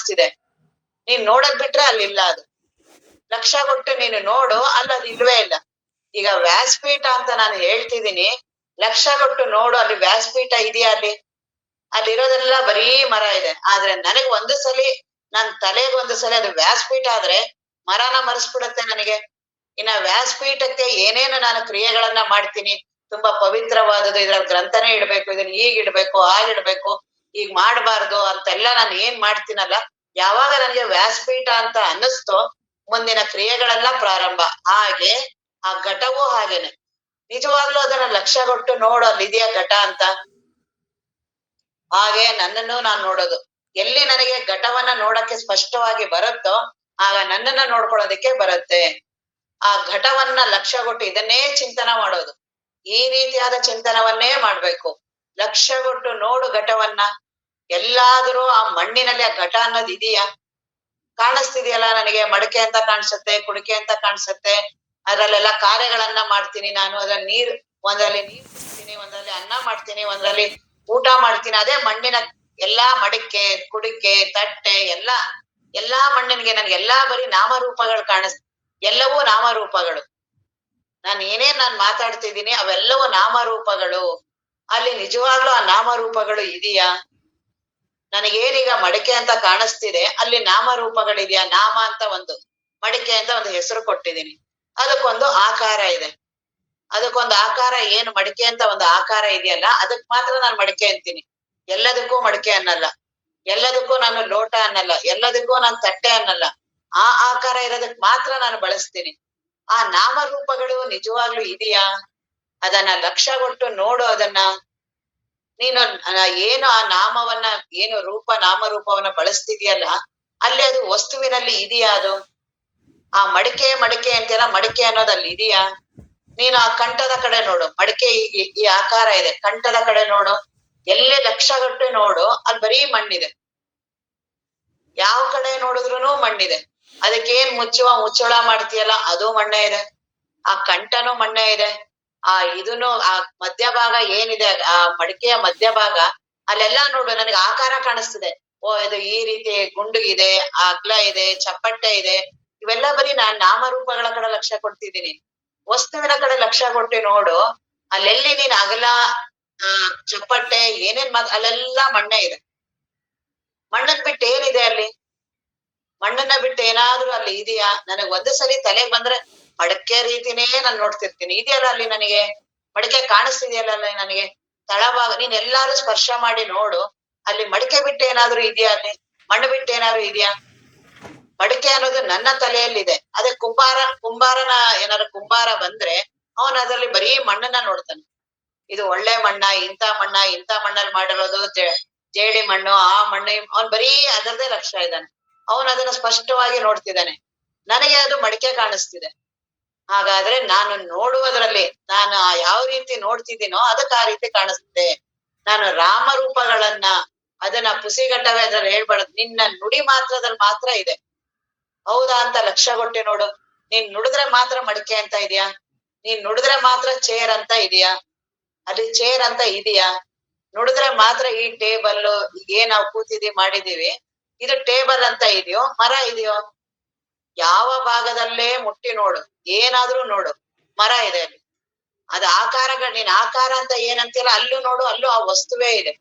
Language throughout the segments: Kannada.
ಕಾಣಿಸ್ತಿದೆ. ನೀನ್ ನೋಡದ್ ಬಿಟ್ರೆ ಅಲ್ಲಿಲ್ಲ ಅದು. ಲಕ್ಷ್ಯ ಕೊಟ್ಟು ನೀನು ನೋಡು, ಅಲ್ಲಿ ಅದು ಇಲ್ವೇ ಇಲ್ಲ. ಈಗ ವ್ಯಾಸಪೀಠ ಅಂತ ನಾನು ಹೇಳ್ತಿದ್ದೀನಿ, ಲಕ್ಷ್ಯ ಕೊಟ್ಟು ನೋಡು, ಅಲ್ಲಿ ವ್ಯಾಸಪೀಠ ಇದೆಯಾ ಅಲ್ಲಿ? ಅಲ್ಲಿರೋದೆಲ್ಲ ಬರೀ ಮರ ಇದೆ. ಆದ್ರೆ ನನಗೆ ಒಂದು ಸಲಿ ನನ್ ತಲೆಗೆ ಒಂದು ಸಲಿ ಅದು ವ್ಯಾಸಪೀಠ ಆದ್ರೆ ಮರನ ಮರೆಸ್ಬಿಡತ್ತೆ ನನಗೆ. ಇನ್ನ ವ್ಯಾಸಪೀಠಕ್ಕೆ ಏನೇನು ನಾನು ಕ್ರಿಯೆಗಳನ್ನ ಮಾಡ್ತೀನಿ, ತುಂಬಾ ಪವಿತ್ರವಾದದ್ದು, ಇದ್ರ ಗ್ರಂಥನೇ ಇಡ್ಬೇಕು, ಇದನ್ನ ಹೀಗಿಡ್ಬೇಕು, ಹಾಗಿಡ್ಬೇಕು, ಈಗ ಮಾಡಬಾರ್ದು ಅಂತೆಲ್ಲ ನಾನು ಏನ್ ಮಾಡ್ತೀನಲ್ಲ, ಯಾವಾಗ ನನಗೆ ವ್ಯಾಸಪೀಠ ಅಂತ ಅನ್ನಿಸ್ತೋ ಮುಂದಿನ ಕ್ರಿಯೆಗಳೆಲ್ಲ ಪ್ರಾರಂಭ. ಹಾಗೆ ಆ ಘಟವೂ ಹಾಗೇನೆ. ನಿಜವಾಗ್ಲೂ ಅದನ್ನ ಲಕ್ಷ್ಯ ಕೊಟ್ಟು ನೋಡು, ಅಲ್ಲಿದೆಯಾ ಘಟ ಅಂತ. ಹಾಗೆ ನನ್ನನ್ನು ನಾನ್ ನೋಡೋದು. ಎಲ್ಲಿ ನನಗೆ ಘಟವನ್ನ ನೋಡಕ್ಕೆ ಸ್ಪಷ್ಟವಾಗಿ ಬರುತ್ತೋ ಆಗ ನನ್ನನ್ನ ನೋಡ್ಕೊಳ್ಳೋದಕ್ಕೆ ಬರುತ್ತೆ. ಆ ಘಟವನ್ನ ಲಕ್ಷ್ಯ ಕೊಟ್ಟು ಇದನ್ನೇ ಚಿಂತನ ಮಾಡೋದು. ಈ ರೀತಿಯಾದ ಚಿಂತನವನ್ನೇ ಮಾಡ್ಬೇಕು. ಲಕ್ಷ್ಯ ಕೊಟ್ಟು ನೋಡು ಘಟವನ್ನ. ಎಲ್ಲಾದ್ರೂ ಆ ಮಣ್ಣಿನಲ್ಲಿ ಆ ಘಟ ಅನ್ನೋದು ಇದೆಯಾ? ಕಾಣಿಸ್ತಿದೆಯಲ್ಲ ನನಗೆ, ಮಡಕೆ ಅಂತ ಕಾಣಿಸುತ್ತೆ, ಕುಡಿಕೆ ಅಂತ ಕಾಣಿಸುತ್ತೆ, ಅದ್ರಲ್ಲೆಲ್ಲ ಕಾರ್ಯಗಳನ್ನ ಮಾಡ್ತೀನಿ ನಾನು. ಅದ್ರಲ್ಲಿ ಒಂದ್ರಲ್ಲಿ ನೀರ್ ಕುಡಿತೀನಿ, ಒಂದ್ರಲ್ಲಿ ಅನ್ನ ಮಾಡ್ತೀನಿ, ಒಂದ್ರಲ್ಲಿ ಊಟ ಮಾಡ್ತೀನಿ. ಅದೇ ಮಣ್ಣಿನ ಎಲ್ಲಾ ಮಡಿಕೆ, ಕುಡಿಕೆ, ತಟ್ಟೆ ಎಲ್ಲಾ ಮಣ್ಣಿನಿಗೆ ನನ್ಗೆ ಎಲ್ಲಾ ಬರೀ ನಾಮರೂಪಗಳು ಎಲ್ಲವೂ ನಾಮರೂಪಗಳು. ನಾನ್ ಮಾತಾಡ್ತಿದ್ದೀನಿ ಅವೆಲ್ಲವೂ ನಾಮರೂಪಗಳು. ಅಲ್ಲಿ ನಿಜವಾಗ್ಲೂ ಆ ನಾಮರೂಪಗಳು ಇದೆಯಾ? ನನಗೇನೀಗ ಮಡಿಕೆ ಅಂತ ಕಾಣಿಸ್ತಿದೆ, ಅಲ್ಲಿ ನಾಮರೂಪಗಳಿದೆಯಾ? ನಾಮ ಅಂತ ಒಂದು, ಮಡಿಕೆ ಅಂತ ಒಂದು ಹೆಸರು ಕೊಟ್ಟಿದ್ದೀನಿ, ಅದಕ್ಕೊಂದು ಆಕಾರ ಇದೆ. ಅದಕ್ಕೊಂದು ಆಕಾರ, ಏನು ಮಡಿಕೆ ಅಂತ ಒಂದು ಆಕಾರ ಇದೆಯಲ್ಲ, ಅದಕ್ ಮಾತ್ರ ನಾನು ಮಡಿಕೆ ಅಂತೀನಿ. ಎಲ್ಲದಕ್ಕೂ ಮಡಿಕೆ ಅನ್ನಲ್ಲ, ಎಲ್ಲದಕ್ಕೂ ನಾನು ಲೋಟ ಅನ್ನಲ್ಲ, ಎಲ್ಲದಕ್ಕೂ ನಾನು ತಟ್ಟೆ ಅನ್ನಲ್ಲ. ಆ ಆಕಾರ ಇರೋದಕ್ ಮಾತ್ರ ನಾನು ಬಳಸ್ತೀನಿ. ಆ ನಾಮರೂಪಗಳು ನಿಜವಾಗ್ಲೂ ಇದೆಯಾ? ಅದನ್ನ ಲಕ್ಷ್ಯ ಕೊಟ್ಟು ನೋಡು. ಅದನ್ನ ನೀನು ಏನು ಆ ನಾಮವನ್ನ, ಏನು ರೂಪ ನಾಮರೂಪವನ್ನ ಬಳಸ್ತಿದ್ಯಲ್ಲ, ಅಲ್ಲಿ ಅದು ವಸ್ತುವಿನಲ್ಲಿ ಇದೆಯಾ? ಅದು ಆ ಮಡಿಕೆ ಅಂತೆಲ್ಲ, ಮಡಿಕೆ ಅನ್ನೋದು ಅಲ್ಲಿ ಇದೆಯಾ? ನೀನು ಆ ಕಂಠದ ಕಡೆ ನೋಡು, ಮಡಿಕೆ ಈ ಆಕಾರ ಇದೆ, ಕಂಠದ ಕಡೆ ನೋಡು, ಎಲ್ಲೇ ಲಕ್ಷ್ಯ ಕೊಟ್ಟು ನೋಡು, ಅಲ್ಲಿ ಬರೀ ಮಣ್ಣಿದೆ. ಯಾವ ಕಡೆ ನೋಡಿದ್ರುನು ಮಣ್ಣಿದೆ. ಅದಕ್ಕೇನ್ ಮುಚ್ಚಳ ಮಾಡ್ತೀಯಲ್ಲ, ಅದು ಮಣ್ಣೇ ಇದೆ. ಆ ಕಂಠನೂ ಮಣ್ಣೇ ಇದೆ. ಇದನ್ನು ಆ ಮಧ್ಯಭಾಗ ಏನಿದೆ, ಆ ಮಡಿಕೆಯ ಮಧ್ಯಭಾಗ, ಅಲ್ಲೆಲ್ಲಾ ನೋಡು ನನಗೆ ಆಕಾರ ಕಾಣಿಸ್ತಿದೆ. ಓ, ಇದು ಈ ರೀತಿ ಗುಂಡು ಇದೆ, ಅಗ್ಲ ಇದೆ, ಚಪ್ಪಟ್ಟೆ ಇದೆ. ಇವೆಲ್ಲ ಬರೀ ನಾನ್ ನಾಮರೂಪಗಳ ಕಡೆ ಲಕ್ಷ್ಯ ಕೊಡ್ತಿದ್ದೀನಿ. ವಸ್ತುವಿನ ಕಡೆ ಲಕ್ಷ್ಯ ಕೊಟ್ಟು ನೋಡು, ಅಲ್ಲೆಲ್ಲಿ ನೀನ್ ಅಗಲ, ಚಪ್ಪಟ್ಟೆ ಏನೇನ್ ಅಲ್ಲೆಲ್ಲಾ ಮಣ್ಣೇ ಇದೆ. ಮಣ್ಣನ್ ಬಿಟ್ಟು ಏನಿದೆ ಅಲ್ಲಿ? ಮಣ್ಣನ್ನ ಬಿಟ್ಟು ಏನಾದ್ರೂ ಅಲ್ಲಿ ಇದೆಯಾ? ನನಗ್ ಒಂದು ಸರಿ ತಲೆಗೆ ಬಂದ್ರೆ ಮಡಕೆ ರೀತಿನೇ ನಾನು ನೋಡ್ತಿರ್ತೀನಿ. ಇದೆಯಲ್ಲ ಅಲ್ಲಿ ನನಗೆ ಮಡಿಕೆ ಕಾಣಿಸ್ತಿದೆಯಲ್ಲ ಅಲ್ಲಿ ನನಗೆ ತಳಭಾಗ. ನೀನ್ ಎಲ್ಲಾರು ಸ್ಪರ್ಶ ಮಾಡಿ ನೋಡು, ಅಲ್ಲಿ ಮಡಿಕೆ ಬಿಟ್ಟು ಏನಾದ್ರು ಇದೆಯಾ? ಅಲ್ಲಿ ಮಣ್ಣು ಬಿಟ್ಟು ಏನಾದ್ರು ಇದೆಯಾ? ಮಡಿಕೆ ಅನ್ನೋದು ನನ್ನ ತಲೆಯಲ್ಲಿದೆ. ಅದೇ ಕುಂಬಾರನ ಏನಾದ್ರು ಕುಂಬಾರ ಬಂದ್ರೆ ಅವನ ಅದ್ರಲ್ಲಿ ಬರೀ ಮಣ್ಣನ್ನ ನೋಡ್ತಾನೆ. ಇದು ಒಳ್ಳೆ ಮಣ್ಣ, ಇಂಥ ಮಣ್ಣಲ್ಲಿ ಮಾಡಿರೋದು ಜೇಡಿ ಮಣ್ಣು, ಆ ಮಣ್ಣು, ಅವನ್ ಬರೀ ಅದರದೇ ಲಕ್ಷ್ಯ ಇದ್ದಾನೆ. ಅವನು ಅದನ್ನ ಸ್ಪಷ್ಟವಾಗಿ ನೋಡ್ತಿದ್ದಾನೆ. ನನಗೆ ಅದು ಮಡಿಕೆ ಕಾಣಿಸ್ತಿದೆ. ಹಾಗಾದ್ರೆ ನಾನು ನೋಡುವುದರಲ್ಲಿ ನಾನು ಯಾವ ರೀತಿ ನೋಡ್ತಿದ್ದೀನೋ ಅದಕ್ಕೆ ಆ ರೀತಿ ಕಾಣಿಸ್ತಿದೆ. ನಾನು ರಾಮರೂಪಗಳನ್ನ ಅದನ್ನ ಪುಸಿಗಟ್ಟವೇ ಅದ್ರಲ್ಲಿ ಹೇಳ್ಬಾರ್ದು. ನಿನ್ನ ನುಡಿ ಮಾತ್ರದಲ್ಲಿ ಮಾತ್ರ ಇದೆ. ಹೌದಾ ಅಂತ ಲಕ್ಷ್ಯ ಕೊಟ್ಟು ನೋಡು. ನೀನ್ ನುಡಿದ್ರೆ ಮಾತ್ರ ಮಡಿಕೆ ಅಂತ ಇದೆಯಾ? ನೀನ್ ನುಡಿದ್ರೆ ಮಾತ್ರ ಚೇರ್ ಅಂತ ಇದೆಯಾ? ಅಲ್ಲಿ ಚೇರ್ ಅಂತ ಇದೆಯಾ? ನುಡಿದ್ರೆ ಮಾತ್ರ ಈ ಟೇಬಲ್, ಏನ್ ನಾವು ಕೂತಿದೀವಿ ಮಾಡಿದೀವಿ, ಇದು ಟೇಬಲ್ ಅಂತ ಇದೆಯೋ, ಮರ ಇದೆಯೋ? ಯಾವ ಭಾಗದಲ್ಲೇ ಮುಟ್ಟಿ ನೋಡು, ಏನಾದ್ರೂ ನೋಡು, ಮರ ಇದೆ ಅಲ್ಲಿ. ಅದ ಆಕಾರಗಳು, ನೀನ್ ಆಕಾರ ಅಂತ ಏನಂತಿಲ್ಲ, ಅಲ್ಲೂ ನೋಡು, ಅಲ್ಲೂ ಆ ವಸ್ತುವೇ ಇದೆ.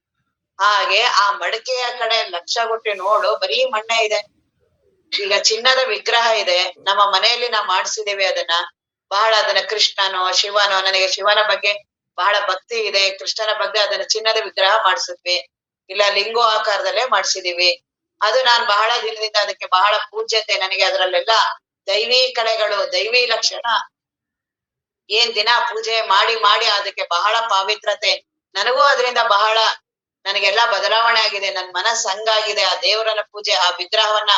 ಹಾಗೆ ಆ ಮಡಿಕೆಯ ಕಡೆ ಲಕ್ಷ್ಯ ಕೊಟ್ಟು ನೋಡು, ಬರೀ ಮಣ್ಣೇ ಇದೆ. ಈಗ ಚಿನ್ನದ ವಿಗ್ರಹ ಇದೆ ನಮ್ಮ ಮನೆಯಲ್ಲಿ, ನಾವು ಮಾಡ್ಸಿದೀವಿ ಅದನ್ನ. ಅದನ್ನ ಕೃಷ್ಣನೋ ಶಿವನೋ, ನನಗೆ ಶಿವನ ಬಗ್ಗೆ ಬಹಳ ಭಕ್ತಿ ಇದೆ, ಕೃಷ್ಣನ ಬಗ್ಗೆ ಅದನ್ನ ಚಿನ್ನದ ವಿಗ್ರಹ ಮಾಡ್ಸಿದ್ವಿ, ಇಲ್ಲ ಲಿಂಗೋ ಆಕಾರದಲ್ಲೇ ಮಾಡ್ಸಿದೀವಿ. ಅದು ನಾನ್ ಬಹಳ ದಿನದಿಂದ ಅದಕ್ಕೆ ಬಹಳ ಪೂಜ್ಯತೆ. ನನಗೆ ಅದರಲ್ಲೆಲ್ಲ ದೈವಿ ಕಲೆಗಳು, ದೈವಿ ಲಕ್ಷಣ, ಏನ್ ದಿನ ಪೂಜೆ ಮಾಡಿ ಅದಕ್ಕೆ ಬಹಳ ಪಾವಿತ್ರತೆ. ನನಗೂ ಅದರಿಂದ ಬಹಳ ನನಗೆಲ್ಲಾ ಬದಲಾವಣೆ ಆಗಿದೆ. ನನ್ ಮನಸ್ಸು ಹಂಗಾಗಿದೆ. ಆ ದೇವರನ್ನ ಪೂಜೆ, ಆ ವಿಗ್ರಹವನ್ನ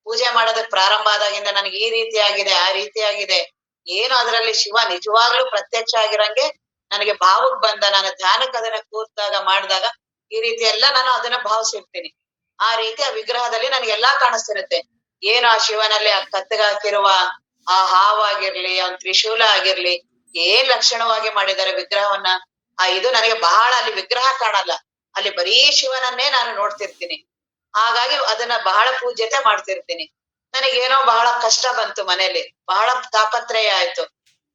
ಪೂಜೆ ಮಾಡೋದಕ್ ಪ್ರಾರಂಭ ಆದಾಗಿಂದ ನನಗೆ ಈ ರೀತಿ ಆಗಿದೆ, ಆ ರೀತಿ ಆಗಿದೆ. ಏನು ಅದರಲ್ಲಿ ಶಿವ ನಿಜವಾಗ್ಲೂ ಪ್ರತ್ಯಕ್ಷ ಆಗಿರಂಗೆ ನನಗೆ ಭಾವಕ್ ಬಂದ. ನಾನು ಧ್ಯಾನಕ್ಕೆ ಅದನ್ನ ಕೂತಾಗ ಮಾಡಿದಾಗ ಈ ರೀತಿ ಎಲ್ಲ ನಾನು ಅದನ್ನ ಭಾವಿಸಿರ್ತೀನಿ. ಆ ರೀತಿ ಆ ವಿಗ್ರಹದಲ್ಲಿ ನನಗೆಲ್ಲಾ ಕಾಣಿಸ್ತಿರುತ್ತೆ. ಏನು ಆ ಶಿವನಲ್ಲಿ ಆ ಕತ್ತಿಗೆ ಹಾಕಿರುವ ಆ ಹಾವಾಗಿರ್ಲಿ, ಆ ತ್ರಿಶೂಲ ಆಗಿರ್ಲಿ, ಏನ್ ಲಕ್ಷಣವಾಗಿ ಮಾಡಿದ್ದಾರೆ ವಿಗ್ರಹವನ್ನ. ಇದು ನನಗೆ ಬಹಳ, ಅಲ್ಲಿ ವಿಗ್ರಹ ಕಾಣಲ್ಲ, ಅಲ್ಲಿ ಬರೀ ಶಿವನನ್ನೇ ನಾನು ನೋಡ್ತಿರ್ತೀನಿ. ಹಾಗಾಗಿ ಅದನ್ನ ಬಹಳ ಪೂಜ್ಯತೆ ಮಾಡ್ತಿರ್ತೀನಿ. ನನಗೇನೋ ಬಹಳ ಕಷ್ಟ ಬಂತು ಮನೇಲಿ, ಬಹಳ ತಾಪತ್ರಯ ಆಯ್ತು.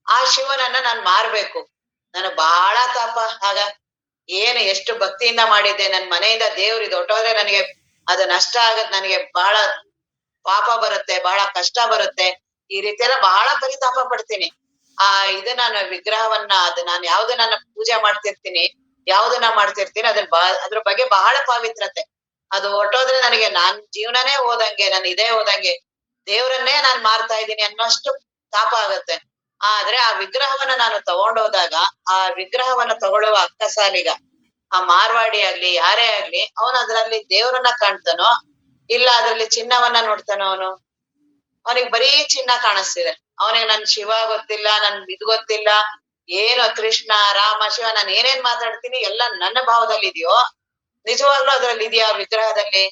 ಆ ಶಿವನನ್ನ ನಾನ್ ಮಾರ್ಬೇಕು. ನನಗ್ ಬಹಳ ತಾಪ ಆಗ. ಏನು ಎಷ್ಟು ಭಕ್ತಿಯಿಂದ ಮಾಡಿದ್ದೆ, ನನ್ ಮನೆಯಿಂದ ದೇವ್ರು ಇದು ಹೊರ್ಟೋದ್ರೆ ನನಗೆ ಅದು ನಷ್ಟ ಆಗತ್, ನನಗೆ ಬಹಳ ಪಾಪ ಬರುತ್ತೆ, ಬಹಳ ಕಷ್ಟ ಬರುತ್ತೆ. ಈ ರೀತಿ ಎಲ್ಲ ಬಹಳ ಪರಿತಾಪ ಪಡ್ತೀನಿ. ಆ ಇದು ನಾನು ವಿಗ್ರಹವನ್ನ ಅದು ನಾನು ಯಾವ್ದು ನನ್ನ ಪೂಜೆ ಮಾಡ್ತಿರ್ತೀನಿ, ಯಾವ್ದನ್ನ ಮಾಡ್ತಿರ್ತೀನಿ ಅದ್ರ ಬಗ್ಗೆ ಬಹಳ ಪಾವಿತ್ರತೆ. ಅದು ಹೊರ್ಟೋದ್ರೆ ನನಗೆ ನಾನ್ ಜೀವನನೇ ಹೋದಂಗೆ, ನನ್ ಇದೇ ಹೋದಂಗೆ, ದೇವ್ರನ್ನೇ ನಾನ್ ಮಾರ್ತಾ ಇದ್ದೀನಿ ಅನ್ನೋಷ್ಟು ತಾಪ ಆಗತ್ತೆ. ಆದ್ರೆ ಆ ವಿಗ್ರಹವನ್ನ ನಾನು ತಗೊಂಡೋದಾಗ, ಆ ವಿಗ್ರಹವನ್ನ ತಗೊಳ್ಳುವ ಅಕ್ಕಸಾಲಿಗ, ಆ ಮಾರ್ವಾಡಿ ಆಗ್ಲಿ ಯಾರೇ ಆಗ್ಲಿ, ಅವನು ಅದ್ರಲ್ಲಿ ದೇವ್ರನ್ನ ಕಾಣ್ತಾನೋ ಇಲ್ಲ ಅದ್ರಲ್ಲಿ ಚಿನ್ನವನ್ನ ನೋಡ್ತಾನೋ ಅವನು? ಅವನಿಗೆ ಬರೀ ಚಿನ್ನ ಕಾಣಿಸ್ತಿದೆ. ಅವನಿಗೆ ನನ್ ಶಿವ ಗೊತ್ತಿಲ್ಲ, ನನ್ ಇದ್ ಗೊತ್ತಿಲ್ಲ, ಏನು ಕೃಷ್ಣ ರಾಮ ಶಿವ ನಾನು ಏನೇನ್ ಮಾತಾಡ್ತೀನಿ ಎಲ್ಲ ನನ್ನ ಭಾವದಲ್ಲಿ ಇದೆಯೋ, ನಿಜವಾಗ್ಲೂ ಅದ್ರಲ್ಲಿ ಇದೆಯಾ ವಿಗ್ರಹದಲ್ಲಿ?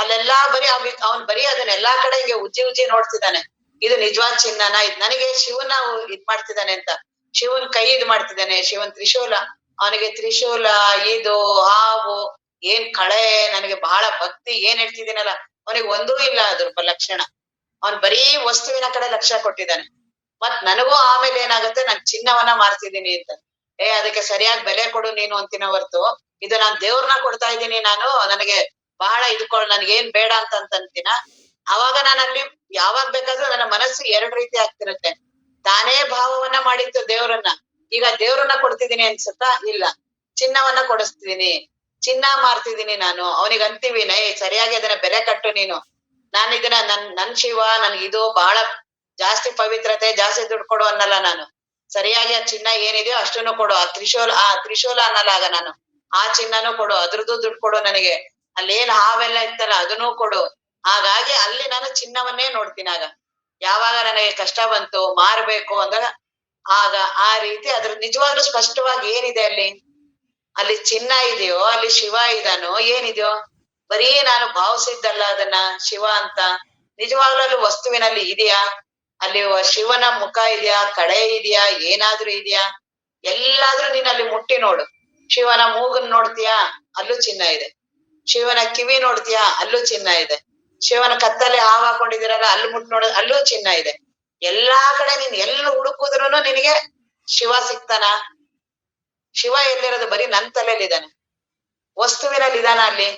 ಅಲ್ಲೆಲ್ಲಾ ಬರೀ ಅವ್ನ್ ಬರೀ ಅದನ್ನೆಲ್ಲಾ ಕಡೆ ಹೀಗೆ ಉಜ್ಜಿ ಉಜ್ಜಿ ನೋಡ್ತಿದ್ದಾನೆ. ಇದು ನಿಜವಾದ ಚಿನ್ನನ? ಇದ್ ನನಗೆ ಶಿವನ ಇದ್ ಮಾಡ್ತಿದ್ದಾನೆ ಅಂತ, ಶಿವನ್ ಕೈ ಇದ್ ಮಾಡ್ತಿದ್ದಾನೆ, ಶಿವನ್ ತ್ರಿಶೂಲ, ಅವನಿಗೆ ತ್ರಿಶೂಲ, ಇದು ಹಾವು, ಏನ್ ಕಳೆ, ನನಗೆ ಬಹಳ ಭಕ್ತಿ ಏನ್ ಹೇಳ್ತಿದ್ದೀನಲ್ಲ, ಅವನಿಗೆ ಒಂದೂ ಇಲ್ಲ ಅದ್ರ ಲಕ್ಷಣ. ಅವನ್ ಬರೀ ವಸ್ತುವಿನ ಕಡೆ ಲಕ್ಷ್ಯ ಕೊಟ್ಟಿದ್ದಾನೆ. ಮತ್ ನನಗೂ ಆಮೇಲೆ ಏನಾಗುತ್ತೆ, ನಾನ್ ಚಿನ್ನವನ್ನ ಮಾರ್ತಿದ್ದೀನಿ ಅಂತ. ಅದಕ್ಕೆ ಸರಿಯಾಗಿ ಬೆಲೆ ಕೊಡು ನೀನು ಅಂತಿನ ಹೊರ್ತು, ಇದು ನಾನ್ ದೇವ್ರನ್ನ ಕೊಡ್ತಾ ಇದ್ದೀನಿ ನಾನು, ನನಗೆ ಬಹಳ ಇದ್ಕೊಳ್ಳ, ನನ್ಗೇನ್ ಬೇಡ ಅಂತಿನ. ಅವಾಗ ನಾನಲ್ಲಿ ಯಾವಾಗ ಬೇಕಾದ್ರೂ ನನ್ನ ಮನಸ್ಸು ಎರಡ್ ರೀತಿ ಆಗ್ತಿರುತ್ತೆ. ತಾನೇ ಭಾವವನ್ನ ಮಾಡಿತ್ತು ದೇವ್ರನ್ನ, ಈಗ ದೇವ್ರನ್ನ ಕೊಡ್ತಿದ್ದೀನಿ ಅನ್ಸುತ್ತಾ? ಇಲ್ಲ, ಚಿನ್ನವನ್ನ ಕೊಡಿಸ್ತಿದೀನಿ, ಚಿನ್ನ ಮಾರ್ತಿದೀನಿ ನಾನು. ಅವನಿಗೆ ಅಂತೀವಿ, ಸರಿಯಾಗಿ ಅದನ್ನ ಬೆಲೆ ಕಟ್ಟು ನೀನು, ನಾನು ಇದನ್ನ ನನ್ ಶಿವ ನನ್ಗಿದು ಬಹಳ ಜಾಸ್ತಿ ಪವಿತ್ರತೆ, ಜಾಸ್ತಿ ದುಡ್ಡು ಕೊಡು ಅನ್ನಲ್ಲ ನಾನು. ಸರಿಯಾಗಿ ಆ ಚಿನ್ನ ಏನಿದೆಯೋ ಅಷ್ಟನ್ನು ಕೊಡು. ಆ ತ್ರಿಶೂಲ ಅನ್ನಲ್ಲ ಆಗ ನಾನು, ಆ ಚಿನ್ನನೂ ಕೊಡು, ಅದ್ರದ್ದು ದುಡ್ಡು ಕೊಡು ನನಗೆ. ಅಲ್ಲೇನ್ ಹಾವೆಲ್ಲ ಇತ್ತಲ್ಲ ಅದನ್ನೂ ಕೊಡು. ಹಾಗಾಗಿ ಅಲ್ಲಿ ನಾನು ಚಿನ್ನವನ್ನೇ ನೋಡ್ತೀನಿ. ಆಗ ಯಾವಾಗ ನನಗೆ ಕಷ್ಟ ಬಂತು ಮಾರ್ಬೇಕು ಅಂದಾಗ, ಆಗ ಆ ರೀತಿ ಅದ್ರ ನಿಜವಾಗ್ಲೂ ಸ್ಪಷ್ಟವಾಗಿ ಏನಿದೆ ಅಲ್ಲಿ ಚಿನ್ನ ಇದೆಯೋ, ಅಲ್ಲಿ ಶಿವ ಇದಾನೋ, ಏನಿದೆಯೋ? ಬರೀ ನಾನು ಭಾವಿಸಿದ್ದಲ್ಲ ಅದನ್ನ ಶಿವ ಅಂತ. ನಿಜವಾಗ್ಲೂ ಅಲ್ಲಿ ವಸ್ತುವಿನಲ್ಲಿ ಇದೆಯಾ? ಅಲ್ಲಿ ಶಿವನ ಮುಖ ಇದೆಯಾ, ಕಡೆ ಇದೆಯಾ, ಏನಾದ್ರೂ ಇದೆಯಾ? ಎಲ್ಲಾದ್ರೂ ನೀನ್ ಅಲ್ಲಿ ಮುಟ್ಟಿ ನೋಡು. ಶಿವನ ಮೂಗನ್ ನೋಡ್ತೀಯಾ? ಅಲ್ಲೂ ಚಿನ್ನ ಇದೆ. ಶಿವನ ಕಿವಿ ನೋಡ್ತೀಯಾ? ಅಲ್ಲೂ ಚಿನ್ನ ಇದೆ. ಶಿವನ ಕತ್ತಲ್ಲಿ ಹಾವು ಹಾಕೊಂಡಿದಿರಲ್ಲ, ಅಲ್ಲಿ ಮುಟ್ ನೋಡ, ಅಲ್ಲೂ ಚಿನ್ನ ಇದೆ. ಎಲ್ಲಾ ಕಡೆ ನೀನ್ ಎಲ್ಲಿ ಹುಡುಕುದ್ರುನು ನಿನಗೆ ಶಿವ ಸಿಗ್ತಾನ? ಶಿವ ಎಲ್ಲಿರೋದು? ಬರೀ ನನ್ ತಲೆಯಲ್ಲಿದ್ದಾನೆ, ವಸ್ತುವಿನಲ್ಲಿ ಇದಾನ ಅಲ್ಲಿ.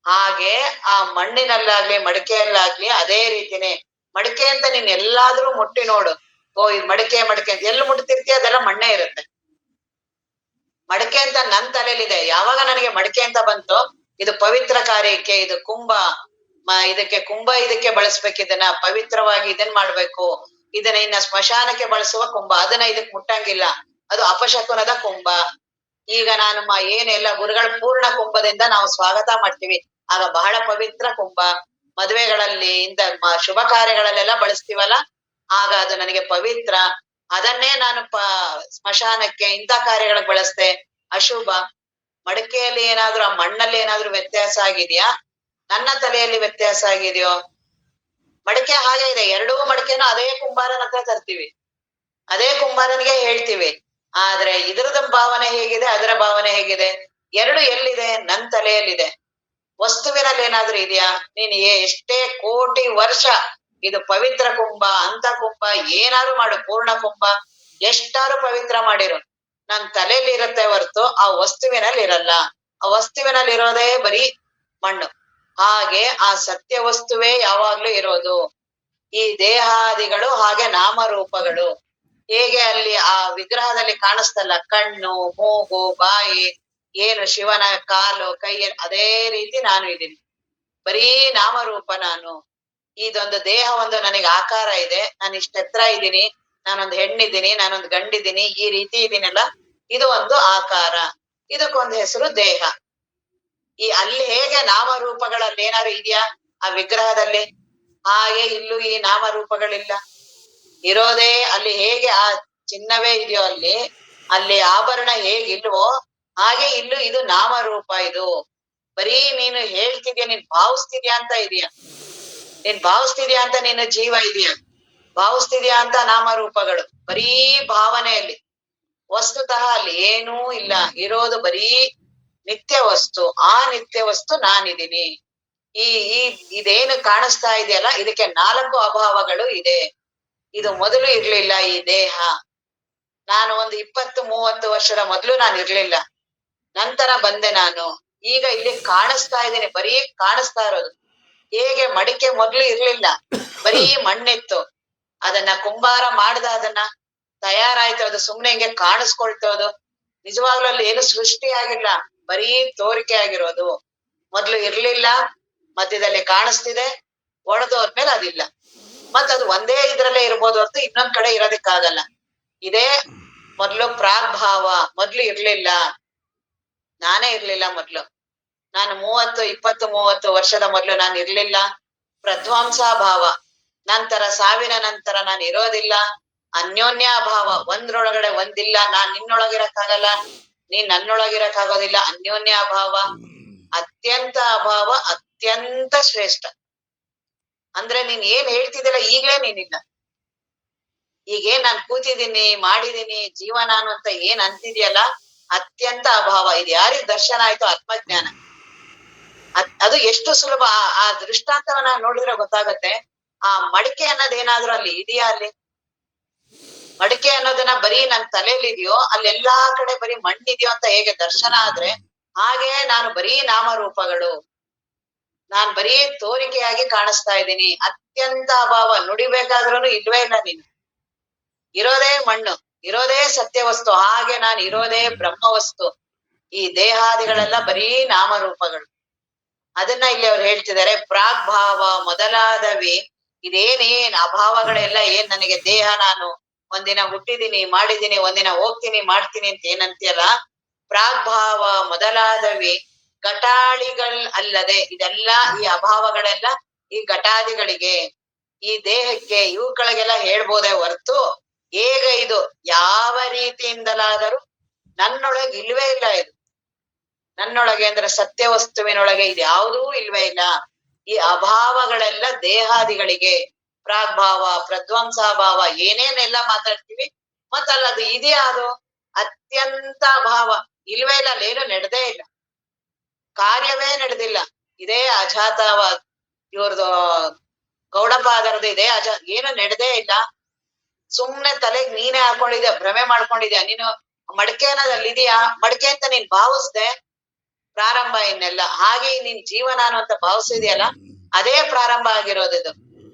ಹಾಗೆ ಆ ಮಣ್ಣಿನಲ್ಲಾಗ್ಲಿ ಮಡಿಕೆಯಲ್ಲಾಗ್ಲಿ ಅದೇ ರೀತಿನೇ. ಮಡಿಕೆ ಅಂತ ನೀನ್ ಎಲ್ಲಾದ್ರೂ ಮುಟ್ಟಿ ನೋಡು, ಇದು ಮಡಿಕೆ ಮಡಿಕೆ ಅಂತ ಎಲ್ಲಿ ಮುಟ್ತಿರ್ತೀಯ ಅದೆಲ್ಲ ಮಣ್ಣೇ ಇರುತ್ತೆ. ಮಡಿಕೆ ಅಂತ ನನ್ ತಲೆಯಲ್ಲಿದೆ. ಯಾವಾಗ ನನಗೆ ಮಡಿಕೆ ಅಂತ ಬಂತು, ಇದು ಪವಿತ್ರ ಕಾರ್ಯಕ್ಕೆ, ಇದು ಕುಂಭ, ಇದಕ್ಕೆ ಬಳಸ್ಬೇಕಿದನ್ನ, ಪವಿತ್ರವಾಗಿ ಇದನ್ ಮಾಡ್ಬೇಕು, ಇದನ್ನ ಇನ್ನ ಸ್ಮಶಾನಕ್ಕೆ ಬಳಸುವ ಕುಂಭ, ಅದನ್ನ ಇದಕ್ ಮುಟ್ಟಂಗಿಲ್ಲ, ಅದು ಅಪಶಕುನದ ಕುಂಭ. ಈಗ ನಾನು ಏನೆಲ್ಲ ಗುರುಗಳ ಪೂರ್ಣ ಕುಂಭದಿಂದ ನಾವು ಸ್ವಾಗತ ಮಾಡ್ತೀವಿ, ಆಗ ಬಹಳ ಪವಿತ್ರ ಕುಂಭ. ಮದುವೆಗಳಲ್ಲಿ ಶುಭ ಕಾರ್ಯಗಳಲ್ಲೆಲ್ಲ ಬಳಸ್ತೀವಲ್ಲ, ಆಗ ಅದು ನನಗೆ ಪವಿತ್ರ. ಅದನ್ನೇ ನಾನು ಸ್ಮಶಾನಕ್ಕೆ ಇಂಥ ಕಾರ್ಯಗಳಿಗೆ ಬಳಸ್ದೆ, ಅಶುಭ. ಮಡಿಕೆಯಲ್ಲಿ ಏನಾದ್ರೂ, ಆ ಮಣ್ಣಲ್ಲಿ ಏನಾದ್ರೂ ವ್ಯತ್ಯಾಸ ಆಗಿದ್ಯಾ? ನನ್ನ ತಲೆಯಲ್ಲಿ ವ್ಯತ್ಯಾಸ ಆಗಿದೆಯೋ? ಮಡಿಕೆ ಹಾಗೆ ಇದೆ, ಎರಡೂ ಮಡಿಕೆನೂ ಅದೇ ಕುಂಬಾರನ ಹತ್ರ ತರ್ತೀವಿ, ಅದೇ ಕುಂಬಾರನಿಗೆ ಹೇಳ್ತೀವಿ. ಆದ್ರೆ ಇದ್ರದ ಭಾವನೆ ಹೇಗಿದೆ, ಅದರ ಭಾವನೆ ಹೇಗಿದೆ? ಎರಡು ಎಲ್ಲಿದೆ? ನನ್ ತಲೆಯಲ್ಲಿದೆ. ವಸ್ತುವಿನಲ್ಲಿ ಏನಾದ್ರೂ ಇದೆಯಾ? ನೀನ್ ಎಷ್ಟೇ ಕೋಟಿ ವರ್ಷ ಇದು ಪವಿತ್ರ ಕುಂಭ ಅಂತ ಕುಂಭ ಏನಾದ್ರು ಮಾಡು, ಪೂರ್ಣ ಕುಂಭ ಎಷ್ಟಾರು ಪವಿತ್ರ ಮಾಡಿರು, ನನ್ ತಲೆಯಲ್ಲಿ ಇರುತ್ತೆ ಹೊರ್ತು ಆ ವಸ್ತುವಿನಲ್ಲಿ ಇರಲ್ಲ. ಆ ವಸ್ತುವಿನಲ್ಲಿ ಇರೋದೇ ಬರೀ ಮಣ್ಣು. ಹಾಗೆ ಆ ಸತ್ಯ ವಸ್ತುವೇ ಯಾವಾಗ್ಲೂ ಇರೋದು. ಈ ದೇಹಾದಿಗಳು ಹಾಗೆ ನಾಮರೂಪಗಳು. ಹೇಗೆ ಅಲ್ಲಿ ಆ ವಿಗ್ರಹದಲ್ಲಿ ಕಾಣಿಸ್ತಲ್ಲ, ಕಣ್ಣು ಮೂಗು ಬಾಯಿ, ಏನು ಶಿವನ ಕಾಲು ಕೈ, ಅದೇ ರೀತಿ ನಾನು ಇದ್ದೀನಿ, ಬರೀ ನಾಮರೂಪ ನಾನು. ಇದೊಂದು ದೇಹ ಒಂದು ನನಗೆ ಆಕಾರ ಇದೆ, ನಾನು ಇಷ್ಟ ಎತ್ತರ ಇದ್ದೀನಿ, ನಾನೊಂದು ಹೆಣ್ಣಿದ್ದೀನಿ, ನಾನೊಂದು ಗಂಡಿದ್ದೀನಿ, ಈ ರೀತಿ ಇದೀನಲ್ಲ, ಇದು ಒಂದು ಆಕಾರ, ಇದಕ್ಕೊಂದು ಹೆಸರು ದೇಹ. ಅಲ್ಲಿ ಹೇಗೆ ನಾಮರೂಪಗಳಲ್ಲಿ ಏನಾದ್ರು ಇದೆಯಾ ಆ ವಿಗ್ರಹದಲ್ಲಿ? ಹಾಗೆ ಇಲ್ಲೂ ಈ ನಾಮರೂಪಗಳಿಲ್ಲ, ಇರೋದೇ ಅಲ್ಲಿ ಹೇಗೆ ಆ ಚಿನ್ನವೇ ಇದೆಯೋ ಅಲ್ಲಿ ಆಭರಣ ಹೇಗಿಲ್ವೋ ಹಾಗೆ ಇಲ್ಲೂ ಇದು ನಾಮರೂಪ. ಇದು ಬರೀ ನೀನು ಹೇಳ್ತಿದ್ಯಾ, ನೀನ್ ಭಾವಿಸ್ತಿದ್ಯಾ ಅಂತ ಇದೆಯಾ, ನೀನ್ ಭಾವಿಸ್ತಿದ್ಯಾ ಅಂತ ನೀನು ಜೀವ ಇದೆಯಾ, ಭಾವಿಸ್ತಿದ್ಯಾ ಅಂತ ನಾಮರೂಪಗಳು. ಬರೀ ಭಾವನೆಯಲ್ಲಿ, ವಸ್ತುತಃ ಅಲ್ಲಿ ಏನೂ ಇಲ್ಲ, ಇರೋದು ಬರೀ ನಿತ್ಯ ವಸ್ತು. ಆ ನಿತ್ಯ ವಸ್ತು ನಾನಿದ್ದೀನಿ. ಈ ಈ ಇದೇನು ಕಾಣಿಸ್ತಾ ಇದೆಯಲ್ಲ, ಇದಕ್ಕೆ 4 ಅಭಾವಗಳು ಇದೆ. ಇದು ಮೊದಲು ಇರ್ಲಿಲ್ಲ ಈ ದೇಹ. ನಾನು ಒಂದು 20-30 ವರ್ಷದ ಮೊದಲು ನಾನು ಇರ್ಲಿಲ್ಲ. ನಂತರ ಬಂದೆ ನಾನು. ಈಗ ಇಲ್ಲಿ ಕಾಣಿಸ್ತಾ ಇದ್ದೀನಿ, ಬರೀ ಕಾಣಿಸ್ತಾ ಇರೋದು. ಹೇಗೆ ಮಡಿಕೆ ಮೊದ್ಲು ಇರ್ಲಿಲ್ಲ, ಬರೀ ಮಣ್ಣಿತ್ತು. ಅದನ್ನ ಕುಂಬಾರ ಮಾಡ್ದ, ಅದನ್ನ ತಯಾರಾಯ್ತು, ಅದು ಸುಮ್ನೆ ಹಿಂಗೆ ಕಾಣಿಸ್ಕೊಳ್ತು. ಅದು ನಿಜವಾಗ್ಲೂ ಅಲ್ಲಿ ಏನು ಸೃಷ್ಟಿ ಆಗಿಲ್ಲ, ಬರೀ ತೋರಿಕೆ ಆಗಿರೋದು. ಮೊದ್ಲು ಇರ್ಲಿಲ್ಲ, ಮಧ್ಯದಲ್ಲಿ ಕಾಣಿಸ್ತಿದೆ, ಒಡೆದೋದ್ಮೇಲೆ ಅದಿಲ್ಲ. ಅದು ಒಂದೇ ಇದ್ರಲ್ಲೇ ಇರ್ಬೋದು ಹೊರತು ಇನ್ನೊಂದ್ ಕಡೆ ಇರೋದಕ್ಕಾಗಲ್ಲ. ಇದೇ ಮೊದ್ಲು ಪ್ರಾಗ್ಭಾವ. ಮೊದ್ಲು ಇರ್ಲಿಲ್ಲ, ನಾನೇ ಇರ್ಲಿಲ್ಲ ಮೊದ್ಲು. ನಾನು 20-30 ವರ್ಷದ ಮೊದ್ಲು ನಾನು ಇರ್ಲಿಲ್ಲ. ಪ್ರಧ್ವಂಸಾಭಾವ. ನಂತರ ಸಾವಿನ ನಂತರ ನಾನು ಇರೋದಿಲ್ಲ. ಅನ್ಯೋನ್ಯಾಭಾವ. ಒಂದ್ರೊಳಗಡೆ ಒಂದಿಲ್ಲ. ನಾನ್ ನಿನ್ನೊಳಗಿರಕ್ಕಾಗಲ್ಲ, ನೀನ್ ನನ್ನೊಳಗಿರಕ್ಕಾಗೋದಿಲ್ಲ. ಅನ್ಯೋನ್ಯಾಭಾವ. ಅತ್ಯಂತ ಅಭಾವ, ಅತ್ಯಂತ ಶ್ರೇಷ್ಠ. ಅಂದ್ರೆ ನೀನ್ ಏನ್ ಹೇಳ್ತಿದ್ದಿಲ್ಲ, ಈಗ್ಲೇ ನೀನಿಲ್ಲ. ಈಗೇನ್ ನಾನ್ ಕೂತಿದ್ದೀನಿ, ಮಾಡಿದೀನಿ, ಜೀವ ನಾನು ಅಂತ ಏನ್ ಅಂತಿದ್ಯಲ್ಲ, ಅತ್ಯಂತ ಅಭಾವ. ಇದು ಯಾರಿಗ್ ದರ್ಶನ ಆಯ್ತು? ಆತ್ಮಜ್ಞಾನ. ಅದು ಎಷ್ಟು ಸುಲಭ. ಆ ದೃಷ್ಟಾಂತವನ್ನ ನೋಡಿದ್ರೆ ಗೊತ್ತಾಗತ್ತೆ. ಆ ಮಡಿಕೆ ಅನ್ನೋದೇನಾದ್ರೂ ಅಲ್ಲಿ ಇದೆಯಾ? ಅಲ್ಲಿ ಮಡಿಕೆ ಅನ್ನೋದನ್ನ ಬರೀ ನನ್ ತಲೆಯಲ್ಲಿದೆಯೋ, ಅಲ್ಲೆಲ್ಲಾ ಕಡೆ ಬರೀ ಮಣ್ಣಿದ್ಯೋ ಅಂತ ಹೇಗೆ ದರ್ಶನ ಆದ್ರೆ, ಹಾಗೆ ನಾನು ಬರೀ ನಾಮರೂಪಗಳು, ನಾನ್ ಬರೀ ತೋರಿಕೆಯಾಗಿ ಕಾಣಿಸ್ತಾ ಇದ್ದೀನಿ. ಅತ್ಯಂತ ಅಭಾವ. ನುಡಿಬೇಕಾದ್ರೂ ಇಲ್ವೇ ಇಲ್ಲ ನೀನು. ಇರೋದೇ ಮಣ್ಣು, ಇರೋದೇ ಸತ್ಯವಸ್ತು. ಹಾಗೆ ನಾನು ಇರೋದೇ ಬ್ರಹ್ಮವಸ್ತು. ಈ ದೇಹಾದಿಗಳೆಲ್ಲ ಬರೀ ನಾಮರೂಪಗಳು. ಅದನ್ನ ಇಲ್ಲಿ ಅವ್ರು ಹೇಳ್ತಿದ್ದಾರೆ. ಪ್ರಾಗ್ಭಾವ ಮೊದಲಾದವಿ ಇದೇನೇನ್ ಅಭಾವಗಳೆಲ್ಲ ಏನ್ ನನಗೆ ದೇಹ, ನಾನು ಒಂದಿನ ಹುಟ್ಟಿದೀನಿ, ಮಾಡಿದೀನಿ, ಒಂದಿನ ಹೋಗ್ತೀನಿ, ಮಾಡ್ತೀನಿ ಅಂತ ಏನಂತೀಯಲ್ಲ, ಪ್ರಾಗ್ಭಾವ ಮೊದಲಾದವಿ ಘಟಾಳಿಗಳ್ ಅಲ್ಲದೆ. ಇದೆಲ್ಲ ಈ ಅಭಾವಗಳೆಲ್ಲ ಈ ಘಟಾದಿಗಳಿಗೆ, ಈ ದೇಹಕ್ಕೆ, ಇವುಗಳಿಗೆಲ್ಲ ಹೇಳ್ಬೋದೇ ಹೊರ್ತು ಹೇಗ ಇದು ಯಾವ ರೀತಿಯಿಂದಲಾದರೂ ನನ್ನೊಳಗೆ ಇಲ್ವೇ ಇಲ್ಲ. ಇದು ನನ್ನೊಳಗೆ ಅಂದ್ರೆ ಸತ್ಯವಸ್ತುವಿನೊಳಗೆ ಇದು ಯಾವುದೂ ಇಲ್ವೇ ಇಲ್ಲ. ಈ ಅಭಾವಗಳೆಲ್ಲ ದೇಹಾದಿಗಳಿಗೆ, ಪ್ರಾಗ್ಭಾವ, ಪ್ರಧ್ವಂಸಾಭಾವ, ಏನೇನೆಲ್ಲ ಮಾತಾಡ್ತೀವಿ, ಮತ್ತಲ್ಲ ಅದು ಇದೆಯಾ? ಅದು ಅತ್ಯಂತ ಅಭಾವ. ಇಲ್ವೇ ಇಲ್ಲ, ಅಲ್ಲೇನು ನಡೆದೇ ಇಲ್ಲ, ಕಾರ್ಯವೇ ನಡೆದಿಲ್ಲ. ಇದೇ ಅಜಾತವ ಇವ್ರದ್ದು ಗೌಡಪಾದರದು ಇದೆ ಏನು ನಡೆದೇ ಇಲ್ಲ. ಸುಮ್ನೆ ತಲೆಗ್ ನೀನೇ ಹಾಕೊಂಡಿದ್ಯಾ, ಭ್ರಮೆ ಮಾಡ್ಕೊಂಡಿದ್ಯಾ. ನೀನು ಮಡಿಕೆ ಅನ್ನೋದಲ್ಲಿದೆಯಾ? ಮಡಿಕೆ ಅಂತ ನೀನ್ ಭಾವಿಸ್ದೆ ಪ್ರಾರಂಭ. ಇನ್ನೆಲ್ಲ ಹಾಗೆ ನಿನ್ ಜೀವನ ಅಂತ ಭಾವಿಸಿದ್ಯಲ್ಲ, ಅದೇ ಪ್ರಾರಂಭ ಆಗಿರೋದಿದು.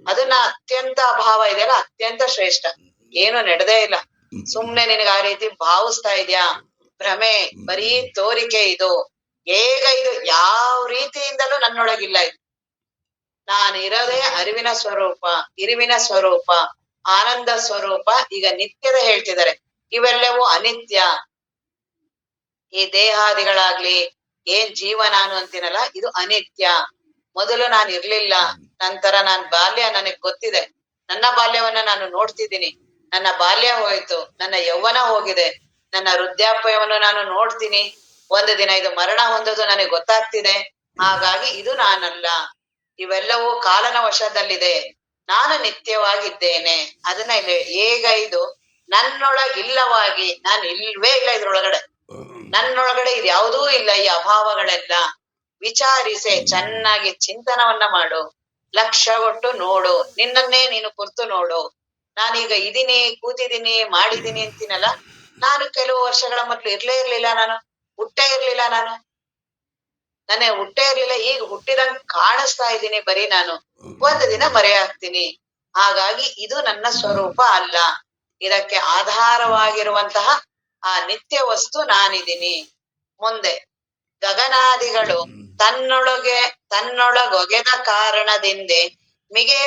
ಅದನ್ನ ಅತ್ಯಂತ ಅಭಾವ ಇದೆಯಲ್ಲ, ಅತ್ಯಂತ ಶ್ರೇಷ್ಠ. ಏನು ನಡೆದೇ ಇಲ್ಲ, ಸುಮ್ನೆ ನಿನಗೆ ಆ ರೀತಿ ಭಾವಿಸ್ತಾ ಇದ್ಯಾ. ಭ್ರಮೆ, ಬರೀ ತೋರಿಕೆ ಇದು. ಹೇಗ ಇದು ಯಾವ ರೀತಿಯಿಂದಲೂ ನನ್ನೊಳಗಿಲ್ಲ. ಇದು ನಾನು ಇರೋದೇ ಅರಿವಿನ ಸ್ವರೂಪ, ಇರುವಿನ ಸ್ವರೂಪ, ಆನಂದ ಸ್ವರೂಪ. ಈಗ ನಿತ್ಯದ ಹೇಳ್ತಿದ್ದಾರೆ. ಇವೆಲ್ಲವೂ ಅನಿತ್ಯ. ಈ ದೇಹಾದಿಗಳಾಗ್ಲಿ, ಏನ್ ಜೀವ ನಾನು ಅಂತೀನಲ್ಲ, ಇದು ಅನಿತ್ಯ. ಮೊದಲು ನಾನು ಇರ್ಲಿಲ್ಲ, ನಂತರ ನಾನ್ ಬಾಲ್ಯ ನನಗ್ ಗೊತ್ತಿದೆ. ನನ್ನ ಬಾಲ್ಯವನ್ನ ನಾನು ನೋಡ್ತಿದ್ದೀನಿ. ನನ್ನ ಬಾಲ್ಯ ಹೋಯ್ತು, ನನ್ನ ಯೌವನ ಹೋಗಿದೆ, ನನ್ನ ವೃದ್ಧಾಪ್ಯವನ್ನು ನಾನು ನೋಡ್ತೀನಿ. ಒಂದು ದಿನ ಇದು ಮರಣ ಹೊಂದೋದು ನನಗೆ ಗೊತ್ತಾಗ್ತಿದೆ. ಹಾಗಾಗಿ ಇದು ನಾನಲ್ಲ, ಇವೆಲ್ಲವೂ ಕಾಲನ ವಶದಲ್ಲಿದೆ. ನಾನು ನಿತ್ಯವಾಗಿದ್ದೇನೆ. ಅದನ್ನ ಇಲ್ಲಿ ಹೇಗ ಇದು ನನ್ನೊಳಗಿಲ್ಲವಾಗಿ, ನಾನು ಇಲ್ವೇ ಇಲ್ಲ ಇದ್ರೊಳಗಡೆ. ನನ್ನೊಳಗಡೆ ಇದು ಯಾವುದೂ ಇಲ್ಲ. ಈ ಅಭಾವಗಳೆಲ್ಲ ವಿಚಾರಿಸೆ, ಚೆನ್ನಾಗಿ ಚಿಂತನವನ್ನ ಮಾಡು, ಲಕ್ಷ್ಯ ಕೊಟ್ಟು ನೋಡು, ನಿನ್ನನ್ನೇ ನೀನು ಕುರ್ತು ನೋಡು. ನಾನೀಗ ಇದೀನಿ, ಕೂತಿದ್ದೀನಿ, ಮಾಡಿದೀನಿ ಅಂತೀನಲ್ಲ, ನಾನು ಕೆಲವು ವರ್ಷಗಳ ಮೊದ್ಲು ಇರ್ಲೇ ಇರ್ಲಿಲ್ಲ. ನಾನು ಹುಟ್ಟೇ ಇರ್ಲಿಲ್ಲ. ನಾನು ನನಗೆ ಹುಟ್ಟೇ ಇರ್ಲಿಲ್ಲ. ಈಗ ಹುಟ್ಟಿದಂಗ್ ಕಾಣಿಸ್ತಾ ಇದ್ದೀನಿ ಬರೀ ನಾನು. ಒಂದು ದಿನ ಮರೆಯಾಗ್ತೀನಿ. ಹಾಗಾಗಿ ಇದು ನನ್ನ ಸ್ವರೂಪ ಅಲ್ಲ. ಇದಕ್ಕೆ ಆಧಾರವಾಗಿರುವಂತಹ ಆ ನಿತ್ಯ ವಸ್ತು ನಾನಿದ್ದೀನಿ. ಮುಂದೆ ಗಗನಾದಿಗಳು ತನ್ನೊಳಗೊಗೆದ ಕಾರಣದಿಂದೆ ಮಿಗೆ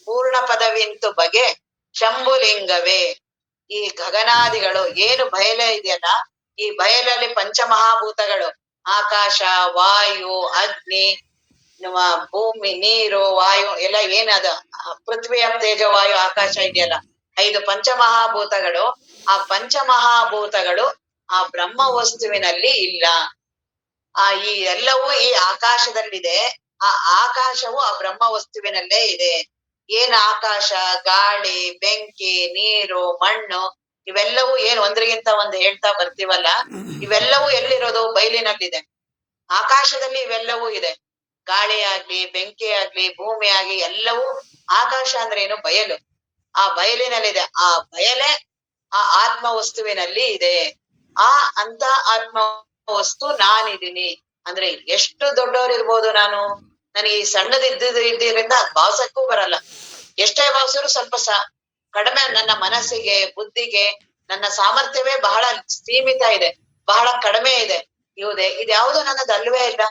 ಪೂರ್ಣ ಪದವಿಂತು ಬಗೆ ಶಂಭುಲಿಂಗವೇ. ಈ ಗಗನಾದಿಗಳು ಏನು ಬಯಲೆ ಇದೆಯಲ್ಲ, ಈ ಬಯಲಲ್ಲಿ ಪಂಚಮಹಾಭೂತಗಳು, ಆಕಾಶ, ವಾಯು, ಅಗ್ನಿ, ಭೂಮಿ, ನೀರು, ವಾಯು ಎಲ್ಲ ಏನದ, ಪೃಥ್ವಿಯ ತೇಜ, ವಾಯು, ಆಕಾಶ ಇದೆಯಲ್ಲ, 5 ಪಂಚಮಹಾಭೂತಗಳು. ಆ ಪಂಚಮಹಾಭೂತಗಳು ಆ ಬ್ರಹ್ಮ ವಸ್ತುವಿನಲ್ಲಿ ಇಲ್ಲ. ಈ ಎಲ್ಲವೂ ಈ ಆಕಾಶದಲ್ಲಿದೆ. ಆ ಆಕಾಶವು ಆ ಬ್ರಹ್ಮ ವಸ್ತುವಿನಲ್ಲೇ ಇದೆ. ಏನ್ ಆಕಾಶ? ಗಾಳಿ, ಬೆಂಕಿ, ನೀರು, ಮಣ್ಣು, ಇವೆಲ್ಲವೂ ಏನ್ ಒಂದ್ರಿಗಿಂತ ಒಂದ್ ಹೇಳ್ತಾ ಬರ್ತೀವಲ್ಲ, ಇವೆಲ್ಲವೂ ಎಲ್ಲಿರೋದು? ಬಯಲಿನಲ್ಲಿದೆ. ಆಕಾಶದಲ್ಲಿ ಇವೆಲ್ಲವೂ ಇದೆ. ಗಾಳಿ ಆಗ್ಲಿ, ಬೆಂಕಿ ಆಗ್ಲಿ, ಭೂಮಿ ಆಗ್ಲಿ ಎಲ್ಲವೂ. ಆಕಾಶ ಅಂದ್ರೆ ಏನು? ಬಯಲು. ಆ ಬಯಲಿನಲ್ಲಿದೆ. ಆ ಬಯಲೇ ಆ ಆತ್ಮ ವಸ್ತುವಿನಲ್ಲಿ ಇದೆ. ಆ ಅಂತ ಆತ್ಮ ವಸ್ತು ನಾನಿದ್ದೀನಿ. ಅಂದ್ರೆ ಎಷ್ಟು ದೊಡ್ಡವರಿರ್ಬೋದು ನಾನು. ನನಗೆ ಈ ಇದ್ದಿದ್ರಿಂದ ಭಾವ್ಸಕ್ಕೂ ಬರಲ್ಲ. ಎಷ್ಟೇ ಭಾವ್ಸಿದ್ರು ಸ್ವಲ್ಪ ಕಡಿಮೆ. ನನ್ನ ಮನಸ್ಸಿಗೆ, ಬುದ್ಧಿಗೆ, ನನ್ನ ಸಾಮರ್ಥ್ಯವೇ ಬಹಳ ಸೀಮಿತ ಇದೆ, ಬಹಳ ಕಡಿಮೆ ಇದೆ. ಇದ್ಯಾವುದು ನನ್ನದಲ್ವೇ ಇಲ್ಲ.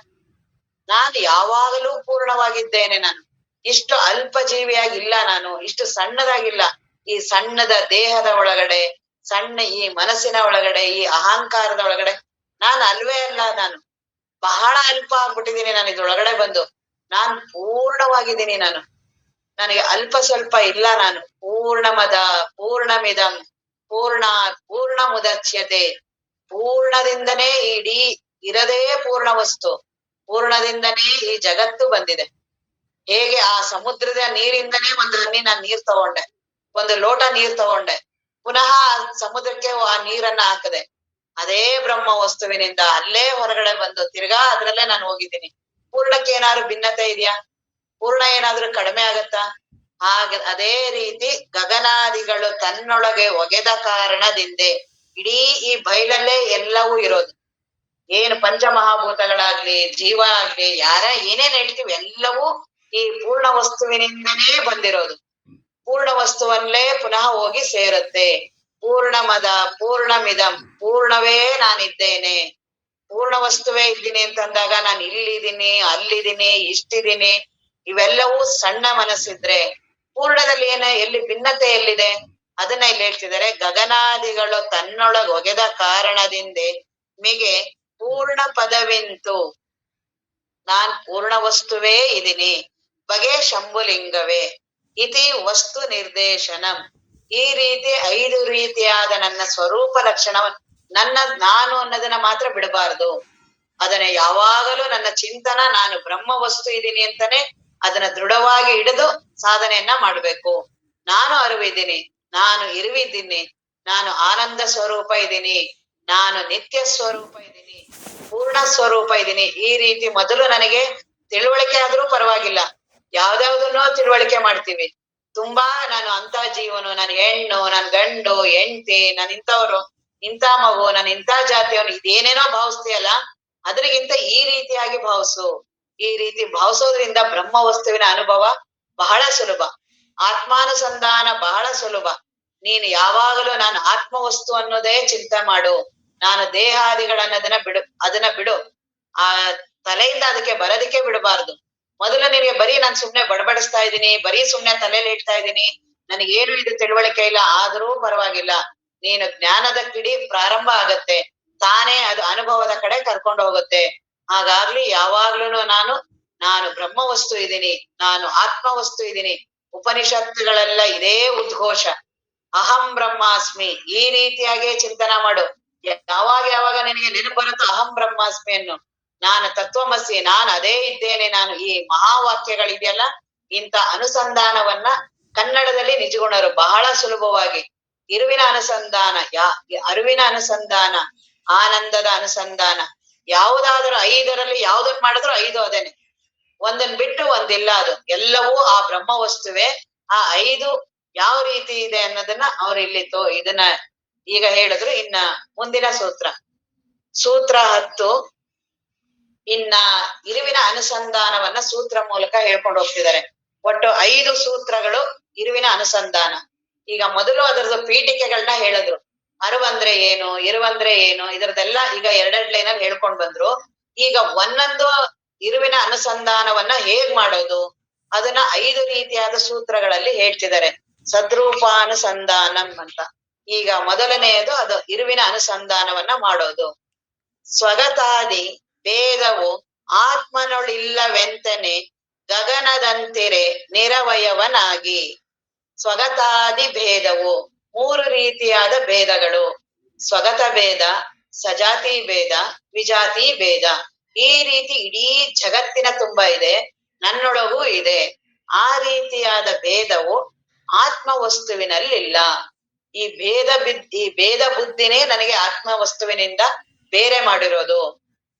ನಾನು ಯಾವಾಗಲೂ ಪೂರ್ಣವಾಗಿದ್ದೇನೆ. ನಾನು ಇಷ್ಟು ಅಲ್ಪ ಜೀವಿಯಾಗಿಲ್ಲ. ನಾನು ಇಷ್ಟು ಸಣ್ಣದಾಗಿಲ್ಲ. ಈ ಸಣ್ಣದ ದೇಹದ ಒಳಗಡೆ, ಸಣ್ಣ ಈ ಮನಸ್ಸಿನ ಒಳಗಡೆ, ಈ ಅಹಂಕಾರದ ಒಳಗಡೆ ನಾನು ಅಲ್ವೇ ಅಲ್ಲ. ನಾನು ಬಹಳ ಅಲ್ಪ ಆಗ್ಬಿಟ್ಟಿದ್ದೀನಿ. ನಾನು ಇದ್ರೊಳಗಡೆ ಬಂದು ನಾನ್ ಪೂರ್ಣವಾಗಿದ್ದೀನಿ. ನನಗೆ ಅಲ್ಪ ಸ್ವಲ್ಪ ಇಲ್ಲ. ನಾನು ಪೂರ್ಣಮದ ಪೂರ್ಣಮಿದಂ ಪೂರ್ಣ ಪೂರ್ಣ ಮುದಚ್ಯತೆ. ಪೂರ್ಣದಿಂದನೇ ಇಡೀ ಇರದೇ ಪೂರ್ಣ ವಸ್ತು. ಪೂರ್ಣದಿಂದನೇ ಈ ಜಗತ್ತು ಬಂದಿದೆ. ಹೇಗೆ ಆ ಸಮುದ್ರದ ನೀರಿಂದನೇ ಒಂದು ಹನಿ ನಾನು ನೀರ್ ತಗೊಂಡೆ, ಒಂದು ಲೋಟ ನೀರ್ ತಗೊಂಡೆ, ಪುನಃ ಸಮುದ್ರಕ್ಕೆ ಆ ನೀರನ್ನ ಹಾಕದೆ, ಅದೇ ಬ್ರಹ್ಮ ವಸ್ತುವಿನಿಂದ ಅಲ್ಲೇ ಹೊರಗಡೆ ಬಂದು ತಿರ್ಗಾ ಅದ್ರಲ್ಲೇ ನಾನು ಹೋಗಿದ್ದೀನಿ. ಪೂರ್ಣಕ್ಕೆ ಏನಾದ್ರು ಭಿನ್ನತೆ ಇದೆಯಾ? ಪೂರ್ಣ ಏನಾದ್ರೂ ಕಡಿಮೆ ಆಗತ್ತಾ? ಹಾಗೆ ಅದೇ ರೀತಿ ಗಗನಾದಿಗಳು ತನ್ನೊಳಗೆ ಒಗೆದ ಕಾರಣದಿಂದೆ ಇಡೀ ಈ ಬಯಲಲ್ಲೇ ಎಲ್ಲವೂ ಇರೋದು. ಏನು ಪಂಚಮಹಾಭೂತಗಳಾಗ್ಲಿ, ಜೀವ ಆಗ್ಲಿ, ಏನೇನ್ ಹೇಳ್ತೀವಿ ಎಲ್ಲವೂ ಈ ಪೂರ್ಣ ವಸ್ತುವಿನಿಂದನೇ ಬಂದಿರೋದು. ಪೂರ್ಣ ವಸ್ತುವಲ್ಲೇ ಪುನಃ ಹೋಗಿ ಸೇರುತ್ತೆ. ಪೂರ್ಣಮದ ಪೂರ್ಣಮಿದಂ, ಪೂರ್ಣವೇ ನಾನಿದ್ದೇನೆ. ಪೂರ್ಣ ವಸ್ತುವೇ ಇದ್ದೀನಿ ಅಂತಂದಾಗ ನಾನು ಇಲ್ಲಿದ್ದೀನಿ, ಅಲ್ಲಿದ್ದೀನಿ, ಇಷ್ಟಿದ್ದೀನಿ, ಇವೆಲ್ಲವೂ ಸಣ್ಣ ಮನಸ್ಸಿದ್ರೆ ಪೂರ್ಣದಲ್ಲಿ ಎಲ್ಲಿ ಭಿನ್ನತೆ ಎಲ್ಲಿದೆ? ಅದನ್ನ ಇಲ್ಲಿ ಹೇಳ್ತಿದ್ದಾರೆ. ಗಗನಾದಿಗಳು ತನ್ನೊಳಗೆ ಒಗೆದ ಕಾರಣದಿಂದೆ ಮಿಗೆ ಪೂರ್ಣ ಪದವಿಂತು. ನಾನ್ ಪೂರ್ಣ ವಸ್ತುವೇ ಇದೀನಿ. ಬಗೆ ಶಂಭುಲಿಂಗವೇ ಇತಿ ವಸ್ತು ನಿರ್ದೇಶನಂ. ಈ ರೀತಿ 5 ರೀತಿಯಾದ ನನ್ನ ಸ್ವರೂಪ ಲಕ್ಷಣವನ್ನು, ನಾನು ಅನ್ನೋದನ್ನ ಮಾತ್ರ ಬಿಡಬಾರ್ದು. ಅದನ್ನ ಯಾವಾಗಲೂ ನನ್ನ ಚಿಂತನ ನಾನು ಬ್ರಹ್ಮ ವಸ್ತು ಇದ್ದೀನಿ ಅಂತಾನೆ ಅದನ್ನ ದೃಢವಾಗಿ ಹಿಡಿದು ಸಾಧನೆಯನ್ನ ಮಾಡ್ಬೇಕು. ನಾನು ಅರಿವಿದ್ದೀನಿ, ನಾನು ಇರುವಿದ್ದೀನಿ, ನಾನು ಆನಂದ ಸ್ವರೂಪ ಇದ್ದೀನಿ, ನಾನು ನಿತ್ಯ ಸ್ವರೂಪ ಇದ್ದೀನಿ, ಪೂರ್ಣ ಸ್ವರೂಪ ಇದ್ದೀನಿ. ಈ ರೀತಿ ಮೊದಲು ನನಗೆ ತಿಳುವಳಿಕೆ ಆದ್ರೂ ಪರವಾಗಿಲ್ಲ. ಯಾವ್ದಾವ್ದನ್ನೋ ತಿಳುವಳಿಕೆ ಮಾಡ್ತೀವಿ. ತುಂಬಾ ನಾನು ಅಂತ ಜೀವನು, ನಾನು ಹೆಣ್ಣು, ನಾನು ಗಂಡು, ಹೆಂಡ್ತಿ, ನಾನು ಇಂಥವ್ರು, ಇಂಥ ಮಗು, ನಾನು ಇಂಥ ಜಾತಿಯವನು, ಇದೇನೇನೋ ಭಾವಿಸ್ತೀಯಲ್ಲ, ಅದ್ರಿಗಿಂತ ಈ ರೀತಿಯಾಗಿ ಭಾವಿಸು. ಈ ರೀತಿ ಭಾವಿಸೋದ್ರಿಂದ ಬ್ರಹ್ಮ ವಸ್ತುವಿನ ಅನುಭವ ಬಹಳ ಸುಲಭ. ಆತ್ಮಾನುಸಂಧಾನ ಬಹಳ ಸುಲಭ. ನೀನು ಯಾವಾಗಲೂ ನಾನು ಆತ್ಮವಸ್ತು ಅನ್ನೋದೇ ಚಿಂತೆ ಮಾಡು. ನಾನು ದೇಹಾದಿಗಳನ್ನೋದನ್ನ ಬಿಡು. ಆ ತಲೆಯಿಂದ ಅದಕ್ಕೆ ಬರೋದಕ್ಕೆ ಬಿಡಬಾರ್ದು. ಮೊದಲು ನಿನಗೆ ಬರೀ ನಾನು ಸುಮ್ನೆ ಬಡಬಡಿಸ್ತಾ ಇದ್ದೀನಿ, ಬರೀ ಸುಮ್ನೆ ತಲೆಯಲ್ಲಿ ಇಡ್ತಾ ಇದ್ದೀನಿ, ನನಗೇನು ಇದು ತಿಳುವಳಿಕೆ ಇಲ್ಲ, ಆದ್ರೂ ಪರವಾಗಿಲ್ಲ. ನೀನು ಜ್ಞಾನದ ಕಿಡಿ ಪ್ರಾರಂಭ ಆಗತ್ತೆ, ತಾನೇ ಅದು ಅನುಭವದ ಕಡೆ ಕರ್ಕೊಂಡು ಹೋಗುತ್ತೆ. ಹಾಗಾಗ್ಲಿ ಯಾವಾಗ್ಲೂ ನಾನು ಬ್ರಹ್ಮ ವಸ್ತು ಇದ್ದೀನಿ, ನಾನು ಆತ್ಮ ವಸ್ತು ಇದ್ದೀನಿ. ಉಪನಿಷತ್ತುಗಳೆಲ್ಲ ಇದೇ ಉದ್ಘೋಷ, ಅಹಂ ಬ್ರಹ್ಮಾಸ್ಮಿ. ಈ ರೀತಿಯಾಗಿಯೇ ಚಿಂತನ ಮಾಡು. ಯಾವಾಗ ನಿನಗೆ ನೆನಪು ಬರುತ್ತೋ ಅಹಂ ಬ್ರಹ್ಮಾಸ್ಮಿ ಅನ್ನು, ನಾನು ತತ್ವಮಸಿ, ನಾನು ಅದೇ ಇದ್ದೇನೆ, ನಾನು ಈ ಮಹಾವಾಕ್ಯಗಳಿದೆಯಲ್ಲ, ಇಂಥ ಅನುಸಂಧಾನವನ್ನ ಕನ್ನಡದಲ್ಲಿ ನಿಜಗುಣರು ಬಹಳ ಸುಲಭವಾಗಿ ಇರುವಿನ ಅನುಸಂಧಾನ, ಅರಿವಿನ ಅನುಸಂಧಾನ, ಆನಂದದ ಅನುಸಂಧಾನ, ಯಾವುದಾದ್ರೂ 5ರಲ್ಲಿ ಯಾವ್ದನ್ ಮಾಡಿದ್ರು 5 ಅದೇನೆ. ಒಂದನ್ ಬಿಟ್ಟು ಒಂದಿಲ್ಲ. ಅದು ಎಲ್ಲವೂ ಆ ಬ್ರಹ್ಮ ವಸ್ತುವೆ. ಆ 5 ಯಾವ ರೀತಿ ಇದೆ ಅನ್ನೋದನ್ನ ಅವ್ರು ಇಲ್ಲಿ ಇದನ್ನ ಈಗ ಹೇಳಿದ್ರು. ಇನ್ನ ಮುಂದಿನ ಸೂತ್ರ 10 ಇನ್ನ ಇರುವಿನ ಅನುಸಂಧಾನವನ್ನ ಸೂತ್ರ ಮೂಲಕ ಹೇಳ್ಕೊಂಡು ಹೋಗ್ತಿದ್ದಾರೆ. ಒಟ್ಟು 5 ಸೂತ್ರಗಳು ಇರುವಿನ ಅನುಸಂಧಾನ. ಈಗ ಮೊದಲು ಅದರದ್ದು ಪೀಠಿಕೆಗಳನ್ನ ಹೇಳಿದ್ರು. ಅರುವಂದ್ರೆ ಏನು, ಇರುವಂದ್ರೆ ಏನು, ಇದರದೆಲ್ಲ ಈಗ 2 ಲೈನಲ್ಲಿ ಹೇಳ್ಕೊಂಡ್ ಬಂದ್ರು. ಈಗ ಒಂದೊಂದು ಇರುವಿನ ಅನುಸಂಧಾನವನ್ನ ಹೇಗ್ ಮಾಡೋದು ಅದನ್ನ 5 ರೀತಿಯಾದ ಸೂತ್ರಗಳಲ್ಲಿ ಹೇಳ್ತಿದ್ದಾರೆ. ಸದ್ರೂಪಾನುಸಂಧಾನಂ ಅಂತ. ಈಗ ಮೊದಲನೆಯದು ಅದು ಇರುವಿನ ಅನುಸಂಧಾನವನ್ನ ಮಾಡೋದು. ಸ್ವಗತಾದಿ ಭೇದವು ಆತ್ಮನೊಳಿಲ್ಲವೆಂತನೆ ಗಗನದಂತಿರೆ ನಿರವಯವನಾಗಿ. ಸ್ವಗತಾದಿ ಭೇದವು 3 ರೀತಿಯಾದ ಭೇದಗಳು. ಸ್ವಗತ ಭೇದ, ಸಜಾತಿ ಭೇದ, ವಿಜಾತಿ ಭೇದ. ಈ ರೀತಿ ಇಡೀ ಜಗತ್ತಿನ ತುಂಬ ಇದೆ, ನನ್ನೊಳಗೂ ಇದೆ. ಆ ರೀತಿಯಾದ ಭೇದವು ಆತ್ಮ ವಸ್ತುವಿನಲ್ಲಿಲ್ಲ. ಈ ಭೇದ ಬುದ್ಧಿನೇ ನನಗೆ ಆತ್ಮ ವಸ್ತುವಿನಿಂದ ಬೇರೆ ಮಾಡಿರೋದು.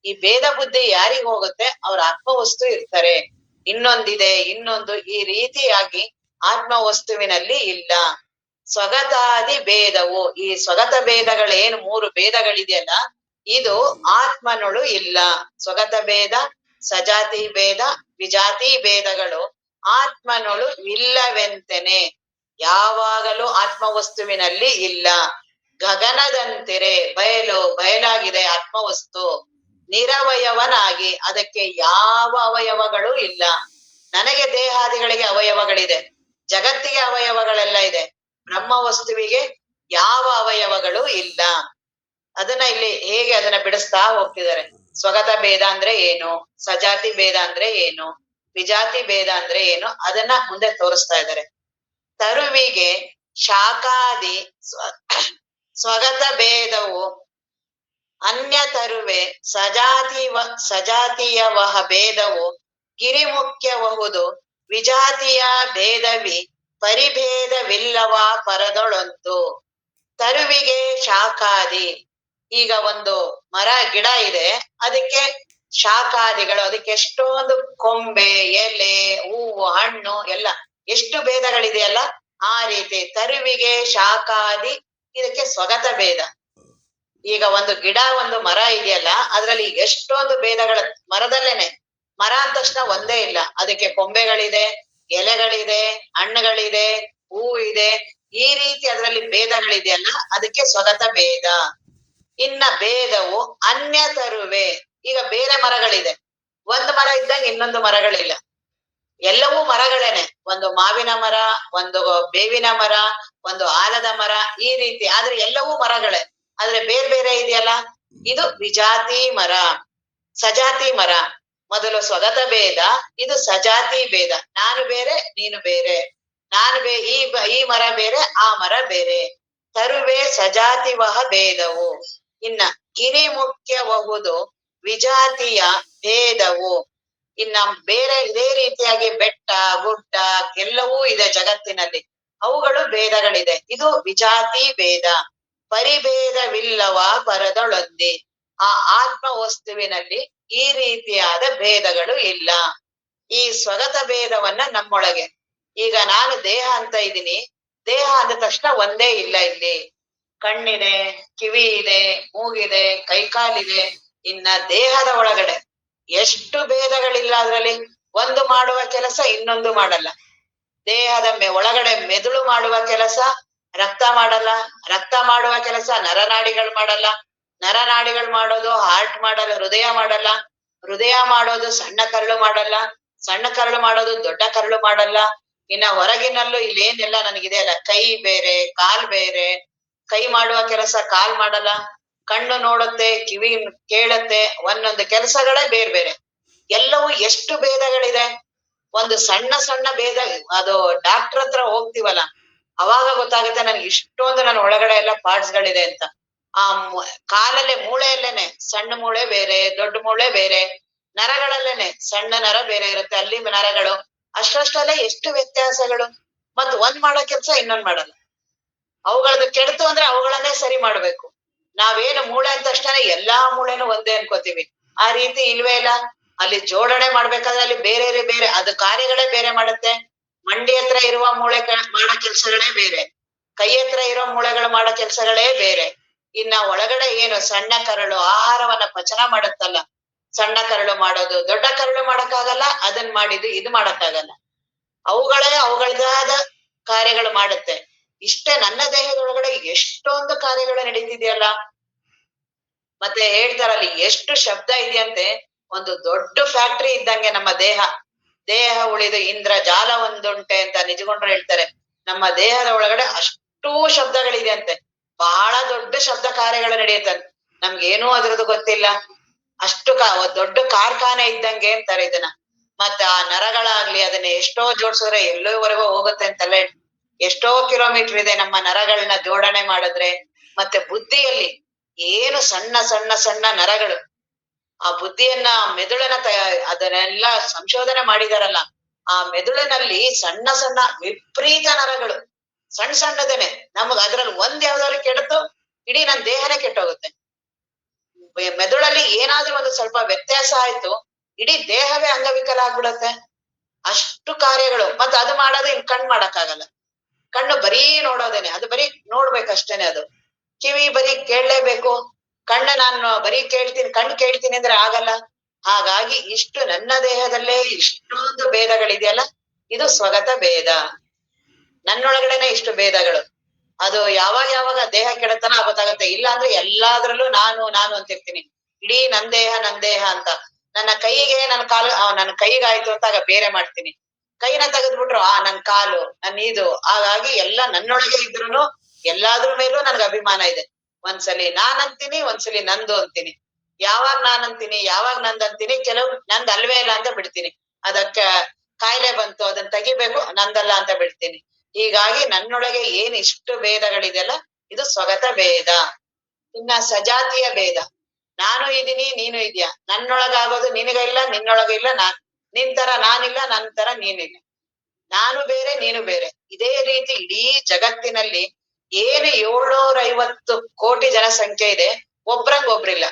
ಈ ಭೇದ ಬುದ್ಧಿ ಯಾರಿಗ್ ಹೋಗುತ್ತೆ, ಅವ್ರ ಆತ್ಮವಸ್ತು ಇರ್ತಾರೆ. ಇನ್ನೊಂದಿದೆ ಇನ್ನೊಂದು, ಈ ರೀತಿಯಾಗಿ ಆತ್ಮ ವಸ್ತುವಿನಲ್ಲಿ ಇಲ್ಲ. ಸ್ವಗತಾದಿ ಭೇದವು, ಈ ಸ್ವಗತ ಭೇದಗಳೇನು 3 ಭೇದಗಳಿದೆಯಲ್ಲ, ಇದು ಆತ್ಮನೊಳು ಇಲ್ಲ. ಸ್ವಗತ ಭೇದ, ಸಜಾತಿ ಭೇದ, ವಿಜಾತಿ ಭೇದಗಳು ಆತ್ಮನೊಳು ಇಲ್ಲವೆಂತೆನೆ. ಯಾವಾಗಲೂ ಆತ್ಮವಸ್ತುವಿನಲ್ಲಿ ಇಲ್ಲ. ಗಗನದಂತಿರೆ, ಬಯಲಾಗಿದೆ ಆತ್ಮವಸ್ತು. ನಿರವಯವನಾಗಿ, ಅದಕ್ಕೆ ಯಾವ ಅವಯವಗಳು ಇಲ್ಲ. ನನಗೆ ದೇಹಾದಿಗಳಿಗೆ ಅವಯವಗಳಿದೆ, ಜಗತ್ತಿಗೆ ಅವಯವಗಳೆಲ್ಲ ಇದೆ, ಬ್ರಹ್ಮ ವಸ್ತುವಿಗೆ ಯಾವ ಅವಯವಗಳು ಇಲ್ಲ. ಅದನ್ನ ಇಲ್ಲಿ ಹೇಗೆ ಅದನ್ನ ಬಿಡಿಸ್ತಾ ಹೋಗ್ತಿದ್ದಾರೆ. ಸ್ವಗತ ಭೇದ ಅಂದ್ರೆ ಏನು, ಸಜಾತಿ ಭೇದ ಅಂದ್ರೆ ಏನು, ವಿಜಾತಿ ಭೇದ ಅಂದ್ರೆ ಏನು, ಅದನ್ನ ಮುಂದೆ ತೋರಿಸ್ತಾ ಇದ್ದಾರೆ. ತರುವಿಗೆ ಶಾಖಾದಿ ಸ್ವಗತ ಭೇದವು ಅನ್ಯ ತರುವೆ ಸಜಾತಿಯವಹ ಭೇದವು ಗಿರಿಮುಖ್ಯಬಹುದು. ವಿಜಾತಿಯ ಭೇದವಿ ಪರಿಭೇದವಿಲ್ಲವ ಪರದೊಳೊಂದು. ತರುವಿಗೆ ಶಾಖಾದಿ, ಈಗ ಒಂದು ಮರ ಗಿಡ ಇದೆ, ಅದಕ್ಕೆ ಶಾಖಾದಿಗಳು, ಅದಕ್ಕೆ ಎಷ್ಟೊಂದು ಕೊಂಬೆ, ಎಲೆ, ಹೂವು, ಹಣ್ಣು ಎಲ್ಲ ಎಷ್ಟು ಭೇದಗಳಿದೆಯಲ್ಲ, ಆ ರೀತಿ ತರುವಿಗೆ ಶಾಖಾದಿ, ಇದಕ್ಕೆ ಸ್ವಗತ ಭೇದ. ಈಗ ಒಂದು ಗಿಡ ಒಂದು ಮರ ಇದೆಯಲ್ಲ, ಅದ್ರಲ್ಲಿ ಎಷ್ಟೊಂದು ಭೇದಗಳ, ಮರದಲ್ಲೇನೆ, ಮರ ಅಂದ ತಕ್ಷಣ ಒಂದೇ ಇಲ್ಲ, ಅದಕ್ಕೆ ಕೊಂಬೆಗಳಿದೆ, ಎಲೆಗಳಿದೆ, ಹಣ್ಣುಗಳಿದೆ, ಹೂ ಇದೆ, ಈ ರೀತಿ ಅದರಲ್ಲಿ ಭೇದಗಳಿದೆಯಲ್ಲ, ಅದಕ್ಕೆ ಸ್ವಗತ ಭೇದ. ಇನ್ನ ಭೇದವು ಅನ್ಯ ತರುವೆ, ಈಗ ಬೇರೆ ಮರಗಳಿದೆ, ಒಂದು ಮರ ಇದ್ದಂಗೆ ಇನ್ನೊಂದು ಮರಗಳಿಲ್ಲ, ಎಲ್ಲವೂ ಮರಗಳೇನೆ. ಒಂದು ಮಾವಿನ ಮರ, ಒಂದು ಬೇವಿನ ಮರ, ಒಂದು ಆಲದ ಮರ, ಈ ರೀತಿ, ಆದ್ರೆ ಎಲ್ಲವೂ ಮರಗಳೇ, ಆದ್ರೆ ಬೇರೆ ಬೇರೆ ಇದೆಯಲ್ಲ, ಇದು ವಿಜಾತಿ ಮರ. ಸಜಾತಿ ಮರ ಮೊದಲು ಸ್ವಗತ ಭೇದ, ಇದು ಸಜಾತಿ ಭೇದ. ನಾನು ಬೇರೆ ನೀನು ಬೇರೆ, ಈ ಮರ ಬೇರೆ ಆ ಮರ ಬೇರೆ. ತರುವೆ ಸಜಾತಿವಹ ಭೇದವು. ಇನ್ನ ಗಿರಿಮುಖ್ಯಬಹುದು ವಿಜಾತಿಯ ಭೇದವು. ಇನ್ನ ಬೇರೆ ಇದೇ ರೀತಿಯಾಗಿ ಬೆಟ್ಟ ಗುಡ್ಡ ಎಲ್ಲವೂ ಇದೆ ಜಗತ್ತಿನಲ್ಲಿ, ಅವುಗಳು ಭೇದಗಳಿದೆ, ಇದು ವಿಜಾತಿ ಭೇದ. ಪರಿಭೇದವಿಲ್ಲವ ಪರದೊಳೊಂದಿ, ಆ ಆತ್ಮ ವಸ್ತುವಿನಲ್ಲಿ ಈ ರೀತಿಯಾದ ಭೇದಗಳು ಇಲ್ಲ. ಈ ಸ್ವಗತ ಭೇದವನ್ನ ನಮ್ಮೊಳಗೆ, ಈಗ ನಾನು ದೇಹ ಅಂತ ಇದ್ದೀನಿ, ದೇಹ ಅಂದ ತಕ್ಷಣ ಒಂದೇ ಇಲ್ಲ, ಇಲ್ಲಿ ಕಣ್ಣಿದೆ, ಕಿವಿ ಇದೆ, ಮೂಗಿದೆ, ಕೈಕಾಲಿದೆ. ಇನ್ನ ದೇಹದ ಒಳಗಡೆ ಎಷ್ಟು ಭೇದಗಳಿಲ್ಲ, ಅದ್ರಲ್ಲಿ ಒಂದು ಮಾಡುವ ಕೆಲಸ ಇನ್ನೊಂದು ಮಾಡಲ್ಲ. ದೇಹದ ಒಳಗಡೆ ಮೆದುಳು ಮಾಡುವ ಕೆಲಸ ರಕ್ತ ಮಾಡಲ್ಲ, ರಕ್ತ ಮಾಡುವ ಕೆಲಸ ನರನಾಡಿಗಳು ಮಾಡಲ್ಲ, ನರನಾಡಿಗಳು ಮಾಡೋದು ಹಾರ್ಟ್ ಮಾಡಲ್ಲ, ಹೃದಯ ಮಾಡಲ್ಲ, ಹೃದಯ ಮಾಡೋದು ಸಣ್ಣ ಕರಳು ಮಾಡಲ್ಲ, ಸಣ್ಣ ಕರಳು ಮಾಡೋದು ದೊಡ್ಡ ಕರಳು ಮಾಡಲ್ಲ. ಇನ್ನ ಹೊರಗಿನಲ್ಲೂ ಇಲ್ಲೇನೆಲ್ಲ ನನಗಿದೆ ಅಲ್ಲ, ಕೈ ಬೇರೆ ಕಾಲ್ ಬೇರೆ, ಕೈ ಮಾಡುವ ಕೆಲಸ ಕಾಲ್ ಮಾಡಲ್ಲ, ಕಣ್ಣು ನೋಡುತ್ತೆ, ಕಿವಿ ಕೇಳುತ್ತೆ, ಒಂದೊಂದು ಕೆಲಸಗಳೇ ಬೇರೆ ಬೇರೆ. ಎಲ್ಲವೂ ಎಷ್ಟು ಭೇದಗಳಿದೆ. ಒಂದು ಸಣ್ಣ ಸಣ್ಣ ಭೇದ, ಅದು ಡಾಕ್ಟರ್ ಹತ್ರ ಹೋಗ್ತೀವಲ್ಲ, ಅವಾಗ ಗೊತ್ತಾಗುತ್ತೆ ನನ್ಗೆ ಇಷ್ಟೊಂದು ನನ್ನ ಒಳಗಡೆ ಎಲ್ಲ ಪಾರ್ಟ್ಸ್ ಗಳಿದೆ ಅಂತ. ಆ ಕಾಲಲ್ಲೇ ಮೂಳೆಯಲ್ಲೇನೆ ಸಣ್ಣ ಮೂಳೆ ಬೇರೆ, ದೊಡ್ಡ ಮೂಳೆ ಬೇರೆ, ನರಗಳಲ್ಲೇನೆ ಸಣ್ಣ ನರ ಬೇರೆ ಇರುತ್ತೆ, ಅಲ್ಲಿ ನರಗಳು, ಅಷ್ಟರಷ್ಟಲ್ಲೇ ಎಷ್ಟು ವ್ಯತ್ಯಾಸಗಳು. ಮತ್ ಒಂದ್ ಮಾಡೋ ಕೆಲ್ಸ ಇನ್ನೊಂದ್ ಮಾಡಲ್ಲ. ಅವುಗಳದ್ದು ಕೆಡ್ತು ಅಂದ್ರೆ ಅವುಗಳನ್ನೇ ಸರಿ ಮಾಡ್ಬೇಕು. ನಾವೇನು ಮೂಳೆ ಅಂದ ತಕ್ಷಣ ಎಲ್ಲಾ ಮೂಳೆನೂ ಒಂದೇ ಅನ್ಕೋತೀವಿ, ಆ ರೀತಿ ಇಲ್ವೇ ಇಲ್ಲ. ಅಲ್ಲಿ ಜೋಡಣೆ ಮಾಡ್ಬೇಕಾದ್ರೆ ಅಲ್ಲಿ ಬೇರೆ ಬೇರೆ ಅದು ಕಾರ್ಯಗಳೇ ಬೇರೆ ಮಾಡುತ್ತೆ. ಮಂಡಿ ಹತ್ರ ಇರುವ ಮೂಳೆ ಮಾಡೋ ಕೆಲ್ಸಗಳೇ ಬೇರೆ, ಕೈ ಹತ್ರ ಇರೋ ಮೂಳೆಗಳು ಮಾಡೋ ಕೆಲ್ಸಗಳೇ ಬೇರೆ. ಇನ್ನ ಒಳಗಡೆ ಏನು ಸಣ್ಣ ಕರಳು ಆಹಾರವನ್ನ ಪಚನ ಮಾಡುತ್ತಲ್ಲ, ಸಣ್ಣ ಕರಳು ಮಾಡೋದು, ದೊಡ್ಡ ಕರಳು ಮಾಡಕ್ಕಾಗಲ್ಲ, ಅದನ್ ಮಾಡಿದ್ದು ಇದು ಮಾಡಕ್ಕಾಗಲ್ಲ. ಅವುಗಳೇ ಅವುಗಳದಾದ ಕಾರ್ಯಗಳು ಮಾಡುತ್ತೆ. ಇಷ್ಟೇ ನನ್ನ ದೇಹದೊಳಗಡೆ ಎಷ್ಟೊಂದು ಕಾರ್ಯಗಳು ನಡೀತಿದೆಯಲ್ಲ. ಮತ್ತೆ ಹೇಳ್ತಾರಲ್ಲಿ ಎಷ್ಟು ಶಬ್ದ ಇದೆಯಂತೆ, ಒಂದು ದೊಡ್ಡ ಫ್ಯಾಕ್ಟ್ರಿ ಇದ್ದಂಗೆ ನಮ್ಮ ದೇಹ. ದೇಹ ಉಳಿದು ಇಂದ್ರ ಜಾಲ ಒಂದುಂಟೆ ಅಂತ ನಿಜಗೊಂಡ್ರು ಹೇಳ್ತಾರೆ. ನಮ್ಮ ದೇಹದ ಒಳಗಡೆ ಅಷ್ಟೂ ಶಬ್ದಗಳಿದೆ ಅಂತೆ, ಬಹಳ ದೊಡ್ಡ ಶಬ್ದ ಕಾರ್ಯಗಳು ನಡೆಯುತ್ತಂತೆ, ನಮ್ಗೇನೂ ಅದ್ರದ್ದು ಗೊತ್ತಿಲ್ಲ. ಅಷ್ಟು ದೊಡ್ಡ ಕಾರ್ಖಾನೆ ಇದ್ದಂಗೆ ಅಂತಾರೆ ಇದನ್ನ. ಮತ್ತೆ ಆ ನರಗಳಾಗ್ಲಿ ಅದನ್ನ ಎಷ್ಟೋ ಜೋಡ್ಸಿದ್ರೆ ಎಲ್ಲೋವರೆಗೂ ಹೋಗುತ್ತೆ ಅಂತೆಲ್ಲ, ಎಷ್ಟೋ ಕಿಲೋಮೀಟರ್ ಇದೆ ನಮ್ಮ ನರಗಳನ್ನ ಜೋಡಣೆ ಮಾಡಿದ್ರೆ. ಮತ್ತೆ ಬುದ್ಧಿಯಲ್ಲಿ ಏನು ಸಣ್ಣ ಸಣ್ಣ ಸಣ್ಣ ನರಗಳು, ಆ ಬುದ್ಧಿಯನ್ನ ಮೆದುಳನ್ನ ಅದನ್ನೆಲ್ಲ ಸಂಶೋಧನೆ ಮಾಡಿದಾರಲ್ಲ, ಆ ಮೆದುಳಿನಲ್ಲಿ ಸಣ್ಣ ಸಣ್ಣ ವಿಪರೀತ ನರಗಳು, ಸಣ್ಣ ಸಣ್ಣದೇನೆ ನಮಗ್ ಅದ್ರಲ್ಲಿ ಒಂದ್ ಯಾವ್ದಾದ್ರು ಕೆಡುತ್ತೋ ಇಡೀ ನನ್ ದೇಹನೇ ಕೆಟ್ಟೋಗುತ್ತೆ. ಮೆದುಳಲ್ಲಿ ಏನಾದ್ರೂ ಒಂದು ಸ್ವಲ್ಪ ವ್ಯತ್ಯಾಸ ಆಯ್ತು ಇಡೀ ದೇಹವೇ ಅಂಗವಿಕಲ ಆಗ್ಬಿಡತ್ತೆ. ಅಷ್ಟು ಕಾರ್ಯಗಳು. ಮತ್ತ್ ಅದು ಮಾಡೋದು ಇನ್ ಕಣ್ ಮಾಡಕ್ಕಾಗಲ್ಲ. ಕಣ್ಣು ಬರೀ ನೋಡೋದೇನೆ, ಅದು ಬರೀ ನೋಡ್ಬೇಕಷ್ಟೇನೆ. ಅದು ಕಿವಿ ಬರೀ ಕೇಳಲೇಬೇಕು. ಕಣ್ಣು ನಾನು ಬರೀ ಕೇಳ್ತೀನಿ, ಕಣ್ ಕೇಳ್ತೀನಿ ಅಂದ್ರೆ ಆಗಲ್ಲ. ಹಾಗಾಗಿ ಇಷ್ಟು ನನ್ನ ದೇಹದಲ್ಲೇ ಇಷ್ಟೊಂದು ಭೇದಗಳಿದೆಯಲ್ಲ, ಇದು ಸ್ವಗತ ಭೇದ. ನನ್ನೊಳಗಡೆನೆ ಇಷ್ಟು ಭೇದಗಳು. ಅದು ಯಾವಾಗ ಯಾವಾಗ ದೇಹ ಕೆಡತನ ಗೊತ್ತಾಗತ್ತೆ. ಇಲ್ಲ ಅಂದ್ರೆ ಎಲ್ಲಾದ್ರಲ್ಲೂ ನಾನು ನಾನು ಅಂತಿರ್ತೀನಿ. ಇಡೀ ನನ್ ದೇಹ ಅಂತ. ನನ್ನ ಕೈಗೆ ನನ್ನ ಕಾಲು ನನ್ನ ಕೈಗಾಯ್ತು ಅಂತ ಆಗ ಬೇರೆ ಮಾಡ್ತೀನಿ. ಕೈನ ತೆಗೆದ್ಬಿಟ್ರು ನನ್ ಕಾಲು ನನ್ ಇದು. ಹಾಗಾಗಿ ಎಲ್ಲ ನನ್ನೊಳಗೆ ಇದ್ರುನು ಎಲ್ಲಾದ್ರ ಮೇಲೂ ನನ್ಗೆ ಅಭಿಮಾನ ಇದೆ. ಒಂದ್ಸಲಿ ನಾನ್ ಅಂತೀನಿ, ಒಂದ್ಸಲಿ ನಂದು ಅಂತೀನಿ. ಯಾವಾಗ ನಾನ್ ಅಂತೀನಿ, ಯಾವಾಗ ನಂದ್ ಅಂತೀನಿ, ಕೆಲವು ನಂದ್ ಅಲ್ವೇ ಇಲ್ಲ ಅಂತ ಬಿಡ್ತೀನಿ. ಅದಕ್ಕೆ ಕಾಯಿಲೆ ಬಂತು ಅದನ್ನ ತೆಗಿಬೇಕು, ನಂದಲ್ಲ ಅಂತ ಬಿಡ್ತೀನಿ. ಹೀಗಾಗಿ ನನ್ನೊಳಗೆ ಏನ್ ಇಷ್ಟು ಭೇದಗಳಿದೆಯಲ್ಲ, ಇದು ಸ್ವಗತ ಭೇದ. ಇನ್ನ ಸಜಾತಿಯ ಭೇದ. ನಾನು ಇದೀನಿ, ನೀನು ಇದೆಯಾ. ನನ್ನೊಳಗಾಗೋದು ನಿನಗಿಲ್ಲ, ನಿನ್ನೊಳಗೆ ಇಲ್ಲ. ನಿನ್ ತರ ನಾನಿಲ್ಲ, ನನ್ ತರ ನೀನಿಲ್ಲ. ನಾನು ಬೇರೆ, ನೀನು ಬೇರೆ. ಇದೇ ರೀತಿ ಇಡೀ ಜಗತ್ತಿನಲ್ಲಿ ಏನು 750 ಕೋಟಿ ಜನಸಂಖ್ಯೆ ಇದೆ, ಒಬ್ರಂಗ್ ಒಬ್ರಿಲ್ಲ.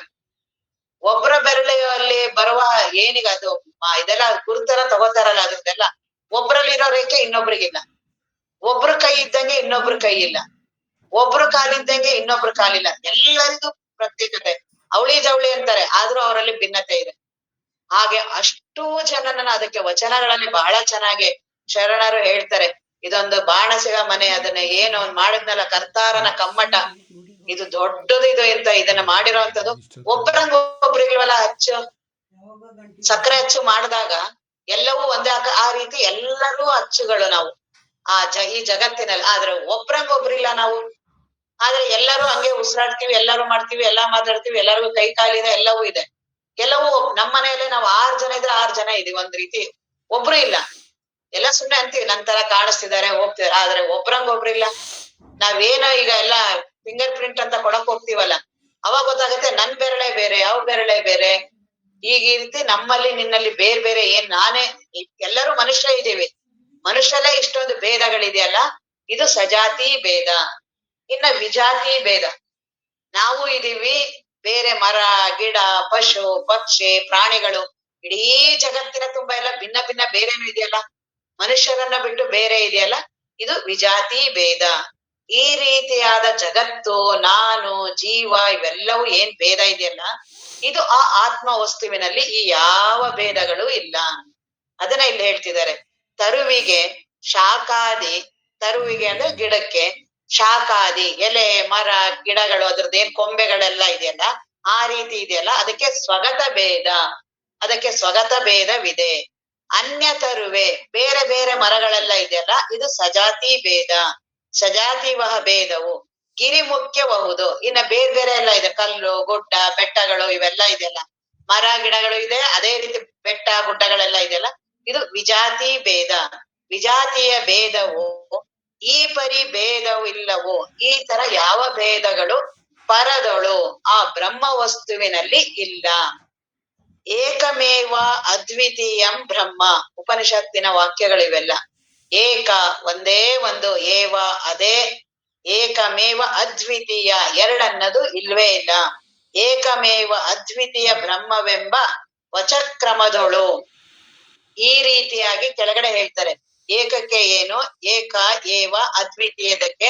ಒಬ್ರ ಬೆರಳಲ್ಲಿ ಬರುವ ಏನಿಗ ಅದು ಇದೆಲ್ಲ ಗುರುತರ ತಗೋತಾರಲ್ಲ, ಅದ್ರದ್ದೆಲ್ಲ ಒಬ್ರಲ್ಲಿ ಇರೋ ರೇಖೆ ಇನ್ನೊಬ್ರಿಗಿಲ್ಲ. ಒಬ್ರು ಕೈ ಇದ್ದಂಗೆ ಇನ್ನೊಬ್ರು ಕೈ ಇಲ್ಲ. ಒಬ್ರು ಕಾಲಿದ್ದಂಗೆ ಇನ್ನೊಬ್ರು ಕಾಲಿಲ್ಲ. ಎಲ್ಲರಿಗೂ ಪ್ರತ್ಯೇಕತೆ. ಅವಳಿ ಜವಳಿ ಅಂತಾರೆ, ಆದ್ರೂ ಅವರಲ್ಲಿ ಭಿನ್ನತೆ ಇದೆ. ಹಾಗೆ ಅಷ್ಟೂ ಜನನನ್ನ ಅದಕ್ಕೆ ವಚನಗಳಲ್ಲಿ ಬಹಳ ಚೆನ್ನಾಗಿ ಶರಣರು ಹೇಳ್ತಾರೆ. ಇದೊಂದು ಬಾಣಸಿಗ ಮನೆ, ಅದನ್ನ ಏನು ಮಾಡಿದ್ನಲ್ಲ ಕರ್ತಾರನ ಕಮ್ಮಟ, ಇದು ದೊಡ್ಡದು ಇದು ಅಂತ ಇದನ್ನ ಮಾಡಿರೋಂಥದ್ದು. ಒಬ್ಬರಂಗ ಒಬ್ರಿಲ್ವಲ್ಲ ಅಚ್ಚು ಸಕ್ಕರೆ ಅಚ್ಚು ಮಾಡಿದಾಗ ಎಲ್ಲವೂ ಒಂದೇ ಆ ರೀತಿ ಎಲ್ಲರೂ ಅಚ್ಚುಗಳು ನಾವು ಈ ಜಗತ್ತಿನಲ್ಲಿ. ಆದ್ರೆ ಒಬ್ರಂಗ ಒಬ್ರಿಲ್ಲ ನಾವು. ಆದ್ರೆ ಎಲ್ಲರೂ ಹಂಗೆ ಉಸಿರಾಡ್ತೀವಿ, ಎಲ್ಲರೂ ಮಾಡ್ತೀವಿ, ಎಲ್ಲಾ ಮಾತಾಡ್ತೀವಿ, ಎಲ್ಲರಿಗೂ ಕೈ ಕಾಲಿದೆ, ಎಲ್ಲವೂ ಇದೆ. ಕೆಲವು ನಮ್ಮ ಮನೆಯಲ್ಲೇ ನಾವು 6 ಜನ ಇದ್ರೆ 6 ಜನ ಇದೀವಿ. ಒಂದ್ ರೀತಿ ಒಬ್ರು ಇಲ್ಲ. ಎಲ್ಲ ಸುಮ್ನೆ ಅಂತೀವಿ ನನ್ ತರ ಕಾಣಿಸ್ತಿದ್ದಾರೆ, ಹೋಗ್ತಿದಾರೆ. ಆದ್ರೆ ಒಬ್ರಂಗ್ ಒಬ್ರಿಲ್ಲ. ನಾವೇನೋ ಈಗ ಎಲ್ಲ ಫಿಂಗರ್ ಪ್ರಿಂಟ್ ಅಂತ ಕೊಡಕ್ ಹೋಗ್ತೀವಲ್ಲ, ಅವಾಗ ಗೊತ್ತಾಗತ್ತೆ ನನ್ ಬೆರಳೆ ಬೇರೆ, ಅವ್ರ ಬೆರಳೆ ಬೇರೆ. ಈಗ ಈ ರೀತಿ ನಮ್ಮಲ್ಲಿ ನಿನ್ನಲ್ಲಿ ಬೇರೆ ಬೇರೆ ನಾನೇ ಎಲ್ಲರೂ ಮನುಷ್ಯ ಇದೀವಿ. ಮನುಷ್ಯಲ್ಲೇ ಇಷ್ಟೊಂದು ಭೇದಗಳಿದೆಯಲ್ಲ, ಇದು ಸಜಾತಿ ಭೇದ. ಇನ್ನ ವಿಜಾತಿ ಭೇದ. ನಾವು ಇದೀವಿ, ಬೇರೆ ಮರ ಗಿಡ ಪಶು ಪಕ್ಷಿ ಪ್ರಾಣಿಗಳು ಇಡೀ ಜಗತ್ತಿನ ತುಂಬಾ ಎಲ್ಲ ಭಿನ್ನ ಭಿನ್ನ ಬೇರೆನೂ ಇದೆಯಲ್ಲ, ಮನುಷ್ಯರನ್ನ ಬಿಟ್ಟು ಬೇರೆ ಇದೆಯಲ್ಲ, ಇದು ವಿಜಾತಿ ಭೇದ. ಈ ರೀತಿಯಾದ ಜಗತ್ತು, ನಾನು, ಜೀವ ಇವೆಲ್ಲವೂ ಏನ್ ಭೇದ ಇದೆಯಲ್ಲ, ಇದು ಆ ಆತ್ಮ ವಸ್ತುವಿನಲ್ಲಿ ಈ ಯಾವ ಭೇದಗಳು ಇಲ್ಲ. ಅದನ್ನ ಇಲ್ಲಿ ಹೇಳ್ತಿದ್ದಾರೆ. ತರುವಿಗೆ ಶಾಖಾದಿ, ತರುವಿಗೆ ಅಂದ್ರೆ ಗಿಡಕ್ಕೆ, ಶಾಖಾದಿ ಎಲೆ ಮರ ಗಿಡಗಳು ಅದ್ರದ್ದೇನ್ ಕೊಂಬೆಗಳೆಲ್ಲ ಇದೆಯಲ್ಲ, ಆ ರೀತಿ ಇದೆಯಲ್ಲ, ಅದಕ್ಕೆ ಸ್ವಗತ ಭೇದ. ಅದಕ್ಕೆ ಸ್ವಗತ ಭೇದವಿದೆ. ಅನ್ಯ ತರುವೆ ಬೇರೆ ಬೇರೆ ಮರಗಳೆಲ್ಲ ಇದೆಯಲ್ಲ, ಇದು ಸಜಾತಿ ಭೇದ. ಸಜಾತಿವಹ ಭೇದವು ಗಿರಿ ಮುಖ್ಯಬಹುದು. ಇನ್ನ ಬೇರೆ ಬೇರೆ ಎಲ್ಲ ಇದೆ, ಕಲ್ಲು ಗುಡ್ಡ ಬೆಟ್ಟಗಳು ಇವೆಲ್ಲ ಇದೆಯಲ್ಲ, ಮರ ಗಿಡಗಳು ಇದೆ, ಅದೇ ರೀತಿ ಬೆಟ್ಟ ಗುಡ್ಡಗಳೆಲ್ಲ ಇದೆಯಲ್ಲ, ಇದು ವಿಜಾತಿ ಭೇದ. ವಿಜಾತಿಯ ಭೇದವು ಈ ಪರಿ ಭೇದವು ಇಲ್ಲವೋ. ಈ ತರ ಯಾವ ಭೇದಗಳು ಪರದೊಳು ಆ ಬ್ರಹ್ಮ ವಸ್ತುವಿನಲ್ಲಿ ಇಲ್ಲ. ಏಕಮೇವ ಅದ್ವಿತೀಯಂ ಬ್ರಹ್ಮ. ಉಪನಿಷತ್ತಿನ ವಾಕ್ಯಗಳಿವೆಲ್ಲ. ಏಕ ಒಂದೇ ಒಂದು, ಏವ ಅದೇ, ಏಕಮೇವ ಅದ್ವಿತೀಯ ಎರಡನ್ನದು ಇಲ್ವೇ ಇಲ್ಲ. ಏಕಮೇವ ಅದ್ವಿತೀಯ ಬ್ರಹ್ಮವೆಂಬ ವಚಕ್ರಮದೊಳು ಈ ರೀತಿಯಾಗಿ ಕೆಳಗಡೆ ಹೇಳ್ತಾರೆ. ಏಕಕ್ಕೆ ಏನು, ಏಕ ಏವ ಅದ್ವಿತೀಯದಕ್ಕೆ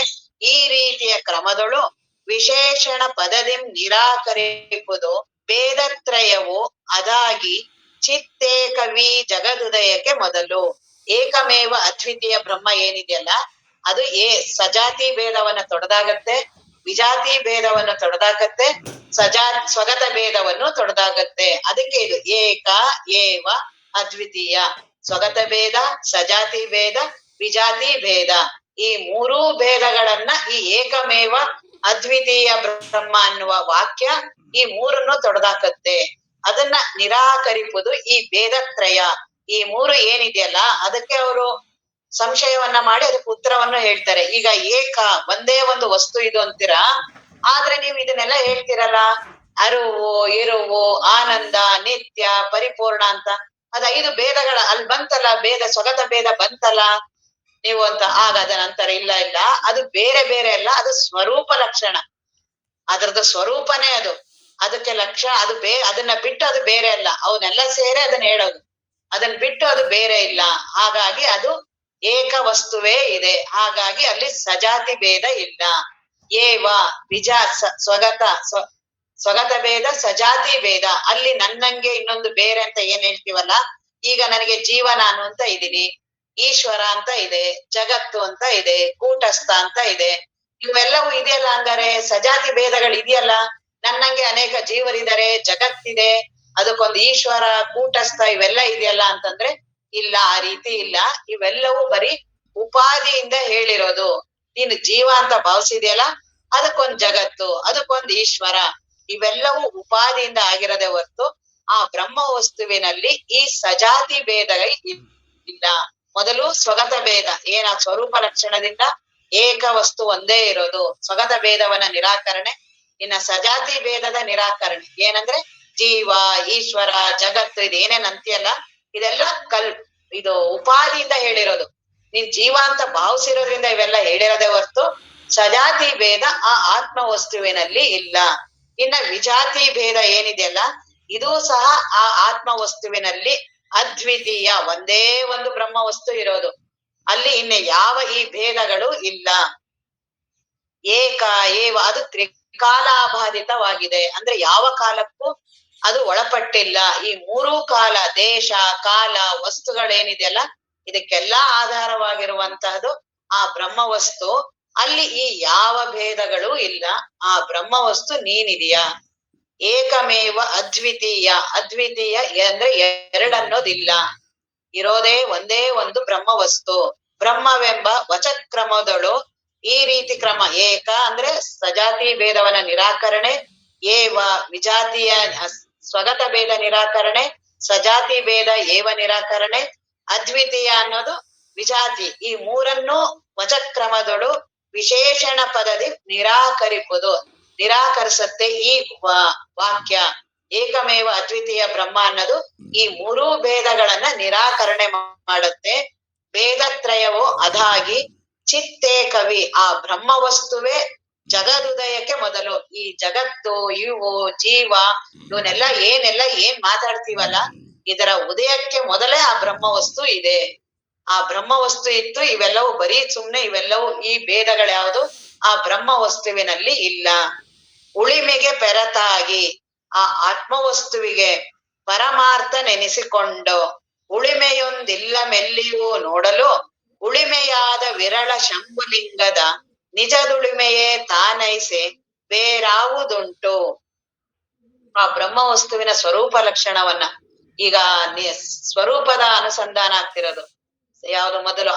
ಈ ರೀತಿಯ ಕ್ರಮದೊಳು ವಿಶೇಷಣ ಪದದಿಂ ನಿರಾಕರಿಸುವುದು ಭೇದತ್ರಯವು ಅದಾಗಿ ಚಿತ್ತೇಕವಿ ಜಗದುದಯಕ್ಕೆ ಮೊದಲು. ಏಕಮೇವ ಅದ್ವಿತೀಯ ಬ್ರಹ್ಮ ಏನಿದೆಯಲ್ಲ, ಅದು ಸಜಾತಿ ಭೇದವನ್ನ ತೊಡೆದಾಗತ್ತೆ, ವಿಜಾತಿ ಭೇದವನ್ನು ತೊಡೆದಾಗತ್ತೆ, ಸ್ವಗತ ಭೇದವನ್ನು ತೊಡೆದಾಗತ್ತೆ. ಅದಕ್ಕೆ ಇದು ಏಕ ಏವ ಅದ್ವಿತೀಯ. ಸ್ವಗತ ಭೇದ, ಸಜಾತಿ ಭೇದ, ವಿಜಾತಿ ಭೇದ, ಈ ಮೂರೂ ಭೇದಗಳನ್ನ ಈ ಏಕಮೇವ ಅದ್ವಿತೀಯ ಬ್ರಹ್ಮ ಅನ್ನುವ ವಾಕ್ಯ ಈ ಮೂರನ್ನು ತೊಡೆದಾಕತ್ತೆ. ಅದನ್ನ ನಿರಾಕರಿಸುವುದು ಈ ಭೇದತ್ರಯ. ಈ ಮೂರು ಏನಿದೆಯಲ್ಲ, ಅದಕ್ಕೆ ಅವರು ಸಂಶಯವನ್ನ ಮಾಡಿ ಅದಕ್ಕೆ ಉತ್ತರವನ್ನು ಹೇಳ್ತಾರೆ. ಈಗ ಏಕ ಒಂದೇ ಒಂದು ವಸ್ತು ಇದು ಅಂತೀರಾ, ಆದ್ರೆ ನೀವು ಇದನ್ನೆಲ್ಲ ಹೇಳ್ತೀರಲ್ಲ, ಅರುವು ಇರುವು ಆನಂದ ನಿತ್ಯ ಪರಿಪೂರ್ಣ ಅಂತ. ಅದ 5 ಭೇದಗಳ ಅಲ್ಲಿ ಬಂತಲ್ಲ, ಭೇದ ಸ್ವಗತ ಭೇದ ಬಂತಲ್ಲ. ನೀವು ಅಂತ ಆಗ ಅದ ನಂತರ ಇಲ್ಲ ಇಲ್ಲ ಅದು ಬೇರೆ ಬೇರೆ ಅಲ್ಲ, ಅದು ಸ್ವರೂಪ ಲಕ್ಷಣ, ಅದರದ್ದು ಸ್ವರೂಪನೇ ಅದು. ಅದಕ್ಕೆ ಲಕ್ಷಣ ಅದು ಅದನ್ನ ಬಿಟ್ಟು ಅದು ಬೇರೆ ಅಲ್ಲ, ಅವನ್ನೆಲ್ಲ ಸೇರಿ ಅದನ್ನ ಹೇಳೋದು. ಅದನ್ನ ಬಿಟ್ಟು ಅದು ಬೇರೆ ಇಲ್ಲ, ಹಾಗಾಗಿ ಅದು ಏಕ ವಸ್ತುವೇ ಇದೆ. ಹಾಗಾಗಿ ಅಲ್ಲಿ ಸಜಾತಿ ಭೇದ ಇಲ್ಲ. ಏವ ವಿಜ ಸ್ವಗತ ಸ್ವಗತ ಭೇದ ಸಜಾತಿ ಭೇದ. ಅಲ್ಲಿ ನನ್ನಂಗೆ ಇನ್ನೊಂದು ಬೇರೆ ಅಂತ ಏನ್ ಹೇಳ್ತೀವಲ್ಲ, ಈಗ ನನಗೆ ಜೀವ ನಾನು ಅಂತ ಇದ್ದೀನಿ, ಈಶ್ವರ ಅಂತ ಇದೆ, ಜಗತ್ತು ಅಂತ ಇದೆ, ಕೂಟಸ್ಥ ಅಂತ ಇದೆ, ಇವೆಲ್ಲವೂ ಇದೆಯಲ್ಲ. ಹಂಗಾರೆ ಸಜಾತಿ ಭೇದಗಳು ಇದೆಯಲ್ಲ, ನನ್ನಂಗೆ ಅನೇಕ ಜೀವರಿದ್ದಾರೆ, ಜಗತ್ತಿದೆ, ಅದಕ್ಕೊಂದು ಈಶ್ವರ ಕೂಟಸ್ಥ ಇವೆಲ್ಲ ಇದೆಯಲ್ಲ ಅಂತಂದ್ರೆ ಇಲ್ಲ, ಆ ರೀತಿ ಇಲ್ಲ. ಇವೆಲ್ಲವೂ ಬರೀ ಉಪಾಧಿಯಿಂದ ಹೇಳಿರೋದು. ನೀನು ಜೀವ ಅಂತ ಭಾವಿಸಿದ್ಯಲ್ಲ, ಅದಕ್ಕೊಂದ್ ಜಗತ್ತು, ಅದಕ್ಕೊಂದ್ ಈಶ್ವರ, ಇವೆಲ್ಲವೂ ಉಪಾಧಿಯಿಂದ ಆಗಿರೋದೇ ಹೊರತು ಆ ಬ್ರಹ್ಮ ವಸ್ತುವಿನಲ್ಲಿ ಈ ಸಜಾತಿ ಭೇದಗಳು ಇಲ್ಲ. ಮೊದಲು ಸ್ವಗತ ಭೇದ, ಏನ ಸ್ವರೂಪ ಲಕ್ಷಣದಿಂದ ಏಕ ವಸ್ತು ಒಂದೇ ಇರೋದು, ಸ್ವಗತ ಭೇದವನ್ನ ನಿರಾಕರಣೆ. ಇನ್ನ ಸಜಾತಿ ಭೇದದ ನಿರಾಕರಣೆ ಏನಂದ್ರೆ ಜೀವ, ಈಶ್ವರ, ಜಗತ್ತು ಇದೇನೇನ್ ಅಂತೀಯಲ್ಲ, ಇದೆಲ್ಲ ಇದು ಉಪಾಧಿಯಿಂದ ಹೇಳಿರೋದು. ನೀನ್ ಜೀವ ಅಂತ ಭಾವಿಸಿರೋದ್ರಿಂದ ಇವೆಲ್ಲ ಹೇಳಿರೋದೇ ಹೊರತು ಸಜಾತಿ ಭೇದ ಆ ಆತ್ಮ ವಸ್ತುವಿನಲ್ಲಿ ಇಲ್ಲ. ಇನ್ನ ವಿಜಾತಿ ಭೇದ ಏನಿದೆಯಲ್ಲ, ಇದೂ ಸಹ ಆ ಆತ್ಮ ವಸ್ತುವಿನಲ್ಲಿ ಅದ್ವಿತೀಯ ಒಂದೇ ಒಂದು ಬ್ರಹ್ಮ ವಸ್ತು ಇರೋದು, ಅಲ್ಲಿ ಇನ್ನು ಯಾವ ಈ ಭೇದಗಳು ಇಲ್ಲ. ಏಕ ಏವ ಅದು ತ್ರಿಕಾಲಾಬಾಧಿತವಾಗಿದೆ, ಅಂದ್ರೆ ಯಾವ ಕಾಲಕ್ಕೂ ಅದು ಒಳಪಟ್ಟಿಲ್ಲ. ಈ ಮೂರೂ ಕಾಲ, ದೇಶ, ಕಾಲ, ವಸ್ತುಗಳೇನಿದೆಯಲ್ಲ, ಇದಕ್ಕೆಲ್ಲಾ ಆಧಾರವಾಗಿರುವಂತಹದ್ದು ಆ ಬ್ರಹ್ಮವಸ್ತು. ಅಲ್ಲಿ ಈ ಯಾವ ಭೇದಗಳು ಇಲ್ಲ, ಆ ಬ್ರಹ್ಮವಸ್ತು ನೀನಿದೆಯಾ. ಏಕಮೇವ ಅದ್ವಿತೀಯ, ಅದ್ವಿತೀಯ ಅಂದ್ರೆ ಎರಡನ್ನೋದಿಲ್ಲ, ಇರೋದೇ ಒಂದೇ ಒಂದು ಬ್ರಹ್ಮವಸ್ತು. ಬ್ರಹ್ಮವೆಂಬ ವಚಕ್ರಮದಳು ಈ ರೀತಿ ಕ್ರಮ, ಏಕ ಅಂದ್ರೆ ಸಜಾತಿ ಭೇದವನ್ನ ನಿರಾಕರಣೆ, ಏವ ವಿಜಾತಿಯ ಸ್ವಗತ ಭೇದ ನಿರಾಕರಣೆ, ಸಜಾತಿ ಭೇದ ಏವ ನಿರಾಕರಣೆ, ಅದ್ವಿತೀಯ ಅನ್ನೋದು ವಿಜಾತಿ, ಈ ಮೂರನ್ನು ವಚಕ್ರಮದಳು ವಿಶೇಷಣ ಪದದಿ ನಿರಾಕರಿಸತ್ತೆ ಈ ವಾಕ್ಯ. ಏಕಮೇವ ಅದ್ವಿತೀಯ ಬ್ರಹ್ಮ ಅನ್ನೋದು ಈ ಮೂರೂ ಭೇದಗಳನ್ನ ನಿರಾಕರಣೆ ಮಾಡುತ್ತೆ. ಭೇದತ್ರಯವೋ ಅದಾಗಿ ಚಿತ್ತೇ ಕವಿ, ಆ ಬ್ರಹ್ಮ ವಸ್ತುವೇ ಜಗದುದಯಕ್ಕೆ ಮೊದಲು. ಈ ಜಗತ್ತು, ಇವು ಜೀವ, ಇವನ್ನೆಲ್ಲ ಏನ್ ಮಾತಾಡ್ತೀವಲ್ಲ, ಇದರ ಉದಯಕ್ಕೆ ಮೊದಲೇ ಆ ಬ್ರಹ್ಮ ವಸ್ತು ಇದೆ. ಆ ಬ್ರಹ್ಮ ವಸ್ತು ಇತ್ತು, ಇವೆಲ್ಲವೂ ಬರೀ ಸುಮ್ನೆ, ಇವೆಲ್ಲವೂ ಈ ಭೇದಗಳು ಯಾವುದು ಆ ಬ್ರಹ್ಮ ವಸ್ತುವಿನಲ್ಲಿ ಇಲ್ಲ. ಉಳಿಮೆಗೆ ಪೆರತಾಗಿ ಆ ಆತ್ಮವಸ್ತುವಿಗೆ ಪರಮಾರ್ಥ ನೆನೆಸಿಕೊಂಡು, ಉಳಿಮೆಯೊಂದಿಲ್ಲ ಮೆಲ್ಲಿಯೂ ನೋಡಲು ಉಳಿಮೆಯಾದ ವಿರಳ ಶಂಭುಲಿಂಗದ ನಿಜದುಳಿಮೆಯೇ ತಾನೈಸೆ ಬೇರಾವುದುಂಟು. ಆ ಬ್ರಹ್ಮ ವಸ್ತುವಿನ ಸ್ವರೂಪ ಲಕ್ಷಣವನ್ನ ಈಗ ಸ್ವರೂಪದ ಅನುಸಂಧಾನ ಆಗ್ತಿರೋದು ಯಾವುದು, ಮೊದಲು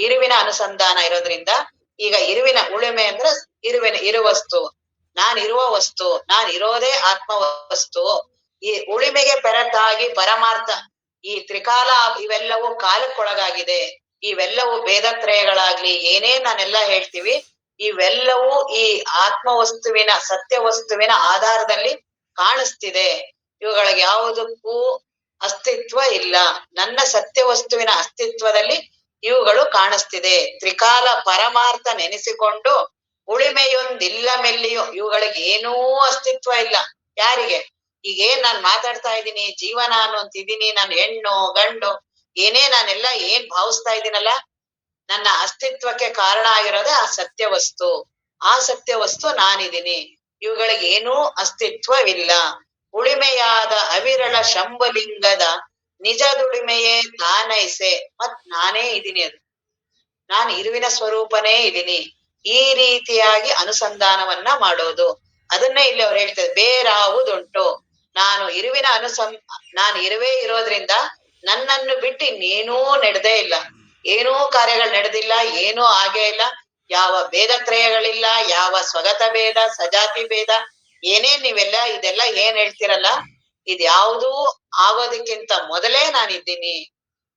ಇರುವಿನ ಅನುಸಂಧಾನ ಇರೋದ್ರಿಂದ ಈಗ ಇರುವಿನ ಉಳಿಮೆ ಅಂದ್ರೆ ಇರುವಸ್ತು, ನಾನಿರುವ ವಸ್ತು, ನಾನಿರೋದೇ ಆತ್ಮ ವಸ್ತು. ಈ ಉಳಿಮೆಗೆ ಪೆರತಾಗಿ ಪರಮಾರ್ಥ, ಈ ತ್ರಿಕಾಲ ಇವೆಲ್ಲವೂ ಕಾಲಕ್ಕೊಳಗಾಗಿದೆ. ಇವೆಲ್ಲವೂ ಭೇದತ್ರಯಗಳಾಗ್ಲಿ ಏನೇ ನಾನೆಲ್ಲ ಹೇಳ್ತೀವಿ, ಇವೆಲ್ಲವೂ ಈ ಆತ್ಮವಸ್ತುವಿನ ಸತ್ಯ ವಸ್ತುವಿನ ಆಧಾರದಲ್ಲಿ ಕಾಣಿಸ್ತಿದೆ. ಇವುಗಳಿಗೆ ಯಾವುದಕ್ಕೂ ಅಸ್ತಿತ್ವ ಇಲ್ಲ. ನನ್ನ ಸತ್ಯ ವಸ್ತುವಿನ ಅಸ್ತಿತ್ವದಲ್ಲಿ ಇವುಗಳು ಕಾಣಿಸ್ತಿದೆ. ತ್ರಿಕಾಲ ಪರಮಾರ್ಥ ನೆನೆಸಿಕೊಂಡು ಉಳಿಮೆಯೊಂದಿಲ್ಲ ಮೆಲ್ಲಿಯೋ, ಇವುಗಳಿಗೆ ಏನೂ ಅಸ್ತಿತ್ವ ಇಲ್ಲ. ಯಾರಿಗೆ? ಈಗೇನ್ ನಾನ್ ಮಾತಾಡ್ತಾ ಇದ್ದೀನಿ, ಜೀವ ನಾನು ಅಂತಿದ್ದೀನಿ, ನಾನು ಹೆಣ್ಣು ಗಂಡು ಏನೇ ನಾನೆಲ್ಲ ಭಾವಿಸ್ತಾ ಇದ್ದೀನಲ್ಲ, ನನ್ನ ಅಸ್ತಿತ್ವಕ್ಕೆ ಕಾರಣ ಆಗಿರೋದೇ ಆ ಸತ್ಯ ವಸ್ತು. ಆ ಸತ್ಯ ವಸ್ತು ನಾನಿದ್ದೀನಿ, ಇವುಗಳಿಗೆ ಏನೂ ಅಸ್ತಿತ್ವವಿಲ್ಲ. ಉಳಿಮೆಯಾದ ಅವಿರಳ ಶಂಭಲಿಂಗದ ನಿಜದುಳಿಮೆಯೇ ತಾನೈಸೆ, ಮತ್ ನಾನೇ ಇದೀನಿ, ಅದು ನಾನು ಇರುವಿನ ಸ್ವರೂಪನೇ ಇದೀನಿ. ಈ ರೀತಿಯಾಗಿ ಅನುಸಂಧಾನವನ್ನ ಮಾಡೋದು, ಅದನ್ನೇ ಇಲ್ಲಿ ಅವ್ರು ಹೇಳ್ತಾರೆ ಬೇರಾವುದುಂಟು. ನಾನು ಇರುವಿನ ನಾನು ಇರುವೇ ಇರೋದ್ರಿಂದ ನನ್ನನ್ನು ಬಿಟ್ಟು ಇನ್ನೇನೂ ನಡೆದೇ ಇಲ್ಲ, ಏನೂ ಕಾರ್ಯಗಳು ನಡೆದಿಲ್ಲ, ಏನೂ ಆಗೇ ಇಲ್ಲ. ಯಾವ ಭೇದತ್ರಯಗಳಿಲ್ಲ, ಯಾವ ಸ್ವಗತ ಭೇದ ಸಜಾತಿ ಭೇದ ನೀವೆಲ್ಲ ಇದೆಲ್ಲ ಏನ್ ಹೇಳ್ತಿರಲ್ಲ, ಇದ್ಯಾವುದೂ ಆಗೋದಕ್ಕಿಂತ ಮೊದಲೇ ನಾನಿದ್ದೀನಿ,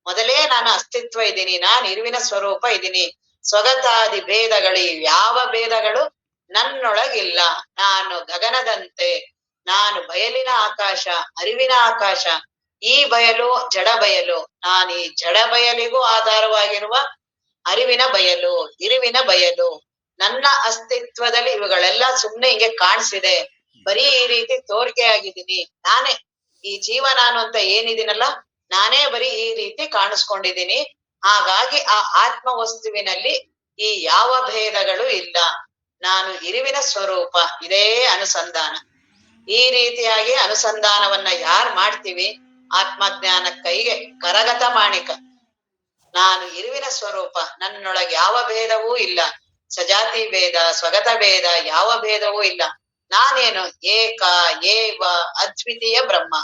ಮೊದಲೇ ನಾನು ಅಸ್ತಿತ್ವ ಇದ್ದೀನಿ, ನಾನು ಇರುವಿನ ಸ್ವರೂಪ ಇದ್ದೀನಿ. ಸ್ವಗತಾದಿ ಭೇದಗಳು ಯಾವ ಭೇದಗಳು ನನ್ನೊಳಗಿಲ್ಲ. ನಾನು ಗಗನದಂತೆ, ನಾನು ಬಯಲಿನ ಆಕಾಶ, ಅರಿವಿನ ಆಕಾಶ. ಈ ಬಯಲು ಜಡ ಬಯಲು, ನಾನು ಈ ಜಡ ಬಯಲಿಗೂ ಆಧಾರವಾಗಿರುವ ಅರಿವಿನ ಬಯಲು, ಇರುವಿನ ಬಯಲು. ನನ್ನ ಅಸ್ತಿತ್ವದಲ್ಲಿ ಇವುಗಳೆಲ್ಲ ಸುಮ್ನೆ ಹಿಂಗೆ ಕಾಣಿಸಿದೆ. ಬರೀ ಈ ರೀತಿ ತೋರಿಕೆ ಆಗಿದ್ದೀನಿ. ನಾನೇ ಈ ಜೀವ ನಾನು ಅಂತ ಏನಿದ್ದೀನಲ್ಲ, ನಾನೇ ಬರೀ ಈ ರೀತಿ ಕಾಣಿಸ್ಕೊಂಡಿದ್ದೀನಿ. ಹಾಗಾಗಿ ಆ ಆತ್ಮ ವಸ್ತುವಿನಲ್ಲಿ ಈ ಯಾವ ಭೇದಗಳು ಇಲ್ಲ. ನಾನು ಇರುವಿನ ಸ್ವರೂಪ. ಇದೇ ಅನುಸಂಧಾನ. ಈ ರೀತಿಯಾಗಿ ಅನುಸಂಧಾನವನ್ನ ಯಾರ್ ಮಾಡ್ತೀವಿ, ಆತ್ಮಜ್ಞಾನ ಕೈಗೆ ಕರಗತ ಮಾಣಿಕ. ನಾನು ಇರುವಿನ ಸ್ವರೂಪ, ನನ್ನೊಳಗೆ ಯಾವ ಭೇದವೂ ಇಲ್ಲ. ಸಜಾತಿ ಭೇದ, ಸ್ವಗತ ಭೇದ, ಯಾವ ಭೇದವೂ ಇಲ್ಲ. ನಾನೇನು ಏಕ ಏವ ಅದ್ವಿತೀಯ ಬ್ರಹ್ಮ.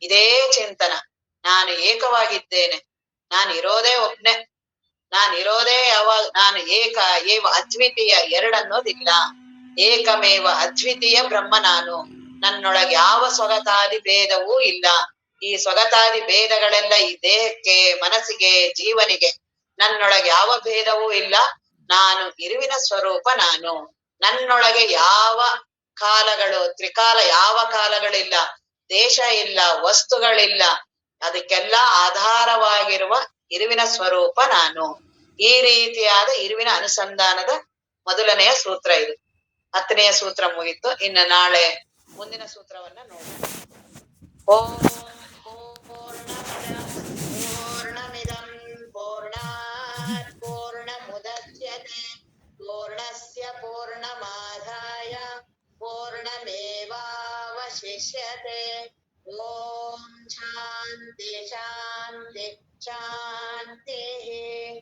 ಇದೇ ಚಿಂತನ. ನಾನು ಏಕವಾಗಿದ್ದೇನೆ. ನಾನು ಇರೋದೇ ಒಬ್ನೇ. ನಾನಿರೋದೇ ಯಾವಾಗ, ನಾನು ಏಕ ಏವ ಅದ್ವಿತೀಯ, ಎರಡನ್ನೋದಿಲ್ಲ. ಏಕಮೇವ ಅದ್ವಿತೀಯ ಬ್ರಹ್ಮ ನಾನು. ನನ್ನೊಳಗೆ ಯಾವ ಸ್ವಗತಾದಿ ಭೇದವೂ ಇಲ್ಲ. ಈ ಸ್ವಗತಾದಿ ಭೇದಗಳೆಲ್ಲ ಈ ದೇಹಕ್ಕೆ, ಮನಸ್ಸಿಗೆ, ಜೀವನಿಗೆ. ನನ್ನೊಳಗೆ ಯಾವ ಭೇದವೂ ಇಲ್ಲ. ನಾನು ಇರುವಿನ ಸ್ವರೂಪ ನಾನು. ನನ್ನೊಳಗೆ ಯಾವ ಕಾಲಗಳು, ತ್ರಿಕಾಲ, ಯಾವ ಕಾಲಗಳಿಲ್ಲ, ದೇಶ ಇಲ್ಲ, ವಸ್ತುಗಳಿಲ್ಲ. ಅದಕ್ಕೆಲ್ಲ ಆಧಾರವಾಗಿರುವ ಇರುವಿನ ಸ್ವರೂಪ ನಾನು. ಈ ರೀತಿಯಾದ ಇರುವಿನ ಅನುಸಂಧಾನದ ಮೊದಲನೆಯ ಸೂತ್ರ ಇದು. 10ನೆಯ ಸೂತ್ರ ಮುಗಿತು. ಇನ್ನು ನಾಳೆ ಮುಂದಿನ ಸೂತ್ರವನ್ನ ನೋಡೋಣ. ಓಂ ಪೂರ್ಣಮಿದಂ ಪೂರ್ಣಾತ್ ಪೂರ್ಣಮುದಚ್ಯತೆ ಪೂರ್ಣಸ್ಯ ಪೂರ್ಣಮಾದಾಯ ಪೂರ್ಣಮೇವಾವಶಿಷ್ಯತೆ. ಓಂ ಶಾಂತಿ ಶಾಂತಿ ಶಾಂತಿ.